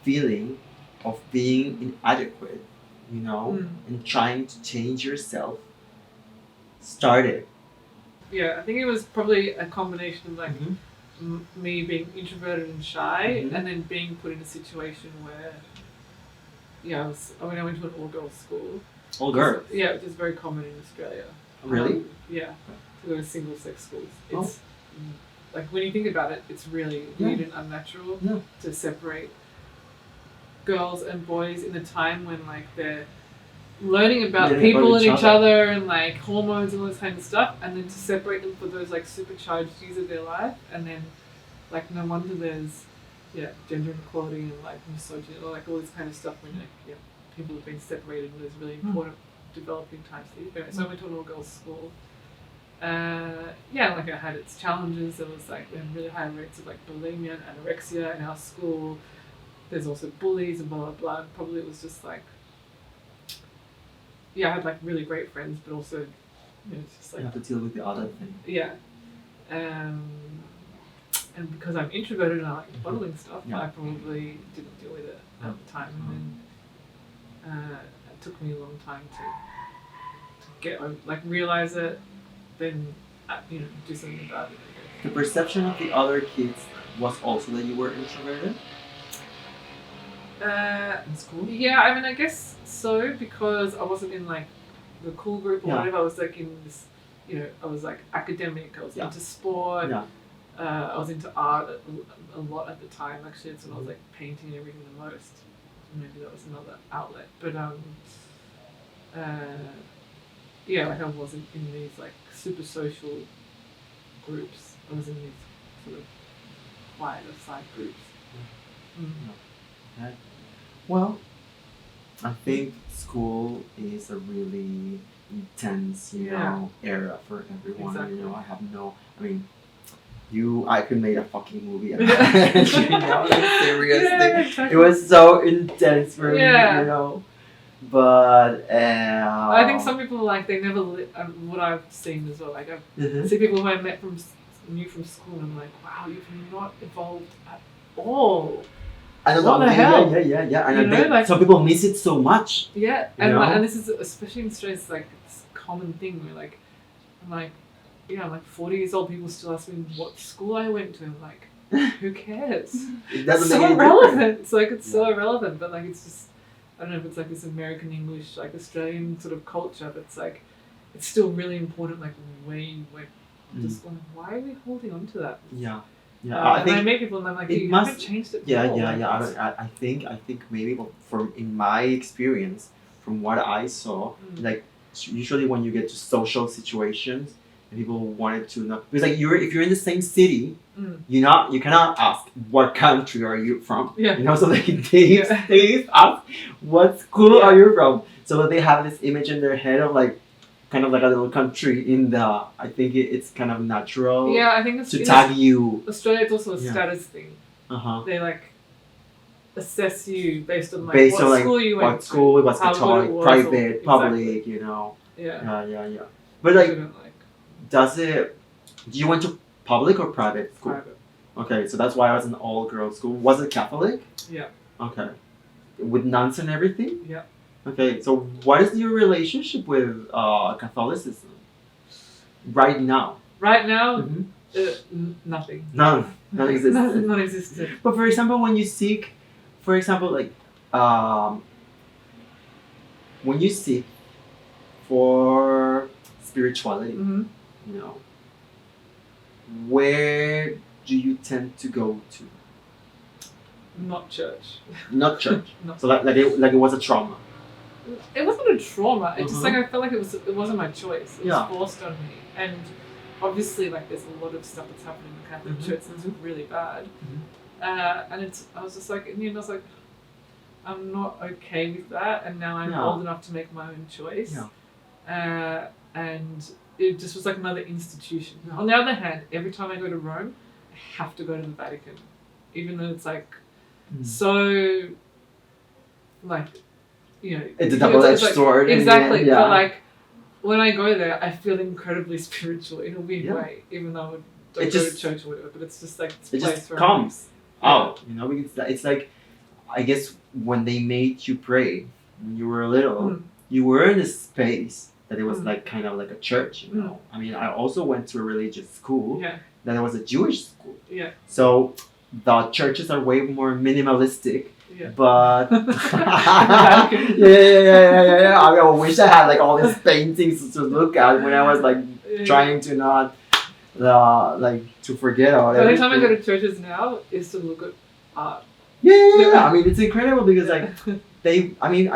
feeling of being inadequate, you know, and trying to change yourself started? Yeah, I think it was probably a combination of like me being introverted and shy, and then being put in a situation where, I went to an all-girls school. All girls? Yeah, which is very common in Australia. Really? Yeah, to go to single-sex schools. It's like when you think about it, it's really weird and unnatural to separate girls and boys in a time when like they're learning about people and each other and like hormones and all this kind of stuff, and then to separate them for those like supercharged years of their life, and then like no wonder there's gender inequality and like misogyny or like all this kind of stuff when like people have been separated in those really important developing times. So I went to an all-girls school. Like it had its challenges. There was like we had really high rates of like bulimia and anorexia in our school. There's also bullies and blah blah blah. And probably it was just like I had like really great friends, but also it's just like you have to deal with the other thing. Yeah, and because I'm introverted and I like bottling stuff, I probably didn't deal with it at the time, and then it took me a long time to get like realize it, then do something about it. The perception of the other kids was also that you were introverted in school? Yeah, I mean, I guess so, because I wasn't in like the cool group or whatever. I was like in this, I was like academic. I was into sport. I was into art a lot at the time. Actually, it's when I was like painting and everything the most. Maybe that was another outlet, but like I wasn't in these like super social groups. I was in these sort of quieter side groups. Okay. Well, I think school is a really intense, era for everyone. Exactly. I could make a fucking movie about it. Seriously. Yeah, exactly. It was so intense for me, But I think some people like they never what I've seen as well. Like I Mhm. see people who I met knew from school, and I'm like, wow, you've not evolved at all. I don't What know. the hell? Yeah. And You I know, think like- some people miss it so much. Yeah, You and know? and this is especially in Australia, it's like it's a common thing where like I'm like, I'm like 40 years old. People still ask me what school I went to. I'm like, who cares? It It's doesn't so make any irrelevant. difference. It's like it's so Yeah. irrelevant, but like it's just I don't know if it's like this American English, like Australian sort of culture, but it's like it's still really important. Like where you went to school. Like, why are we holding on to that? Yeah. Yeah. I I think meet people and I'm like, it you must- haven't changed it. Yeah, at all. yeah, Like, yeah. it's- I think maybe from in my experience, from what I saw, Mm. like usually when you get to social situations, and people wanted to know because like if you're in the same city, Mm. you cannot ask what country are you from. Yeah. You know, so they ask what school Yeah. are you from. So they have this image in their head of like kind of like a little country in the. I think it's kind of natural Yeah, I think it's to in tag you. Australia. It's also a Yeah. status thing. Uh-huh. They like assess you based on like Based what on like school you went what school, what's the how good type, it was, private, or- public, you know. to. Yeah. Yeah. But Which I like, don't like does it? Do you went to public or private school? private. Okay, so that's why I was in all girls school. Was it Catholic? Yeah. Okay. With nuns and everything? Yeah. Okay, so what is your relationship with Catholicism right now? Right now, Mhm. nothing. None. Non-existent. Non-existent. But for example, when you seek, for example, like when you seek for spirituality, Mm-hmm. you know, where do you tend to go to? Not church. Not church. No. So like it was a trauma. It wasn't a trauma. It just Uh-huh. like I felt like it wasn't my choice. It was Yeah. forced on me, and obviously like there's a lot of stuff that's happening in the Catholic Mhm. Church that's really bad. Mhm. And I was just like, in the end, I was like, I'm not okay with that, and now I'm Yeah. old enough to make my own choice. And it just was like another institution. Yeah. On the other hand, every time I go to Rome, I have to go to the Vatican, even though it's like so, like, you know, It's a double-edged like- sword. in the Exactly, end, yeah. but like when I go there, I feel incredibly spiritual in a weird Yeah. way, even though I don't It go just- to church or whatever. But it's just like this it place just where comes Yeah. out, you know. Because it's like, I guess when they made you pray when you were little, Mm. you were in a space that it was Mm. like kind of like a church, you know. I mean, I also went to a religious school Yeah, that was a Jewish school, yeah, so the churches are way more minimalistic. yeah. But Vatican. yeah. I mean, I wish I had like all these paintings to look at when I was like Yeah. trying to not like to forget about The only everything. time I go to churches now is to look at art. Yeah. I mean, it's incredible because like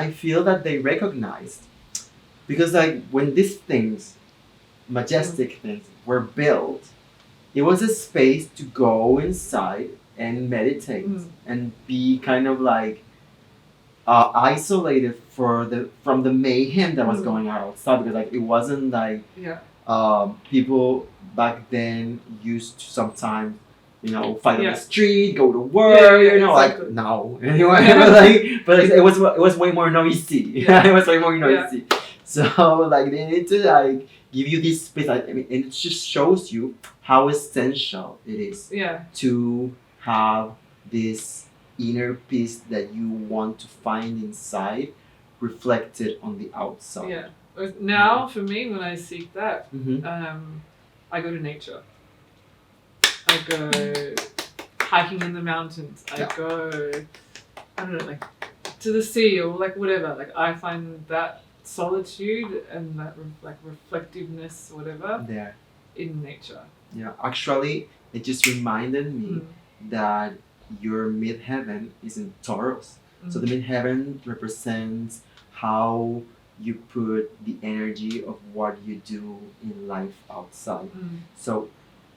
I feel that they recognized because like when these things, majestic things, were built, it was a space to go inside and meditate Mm. and be kind of like isolated from the mayhem that was Mm. going on outside because like it wasn't like Yeah, people back then used to sometimes fight on Yeah. the street, go to work, Yeah, like exactly. now anyway. but it was way more noisy. Yeah. It was way more Yeah. noisy. So like they need to like give you this space. I mean, and it just shows you how essential it is yeah, to have this inner peace that you want to find inside reflected on the outside. yeah. Now, for me, when I seek that, Mm-hmm. I go to nature. I go hiking in the mountains. I Yeah. go, I don't know, like to the sea or like whatever. Like I find that solitude and that like reflectiveness, or whatever, There. in nature. Yeah. Actually, it just reminded me Mm. that your midheaven is in Taurus. So the midheaven represents how you put the energy of what you do in life outside. Mm. So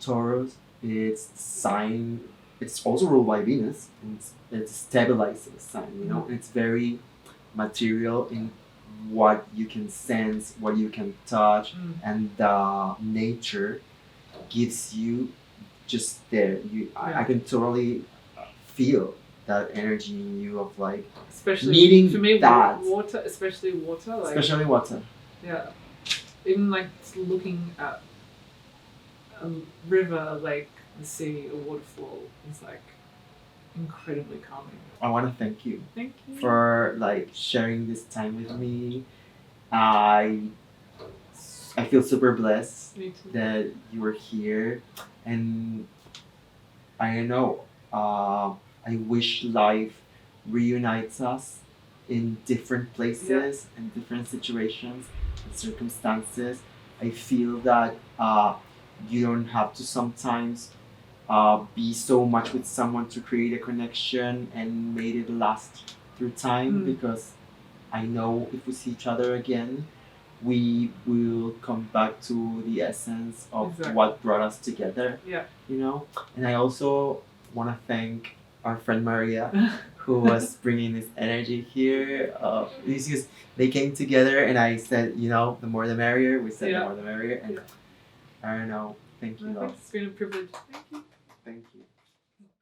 Taurus is sign. It's also ruled by Venus. And it's stabilizing sign. You know, it's very material in what you can sense, what you can touch, Mm. and nature gives you just there. I can totally feel that energy in you of like, Especially needing for me, that. water, especially water. Like, especially water. yeah, even like looking at a river, a lake, the sea, a waterfall is like incredibly calming. I want to thank you Thank you. for like sharing this time with me. I feel super blessed Me too. that you were here, and I don't know. I wish life reunites us in different places and different situations and circumstances. I feel that you don't have to sometimes be so much with someone to create a connection and made it last through time, because I know if we see each other again, we will come back to the essence of Exactly. what brought us together. Yeah. You know, and I also want to thank our friend Maria, who was bringing this energy here. Because they came together, and I said, you know, the more the merrier. We said the more the merrier, and I don't know. Thank you, I think love. it's been a privilege. Thank you. Thank you.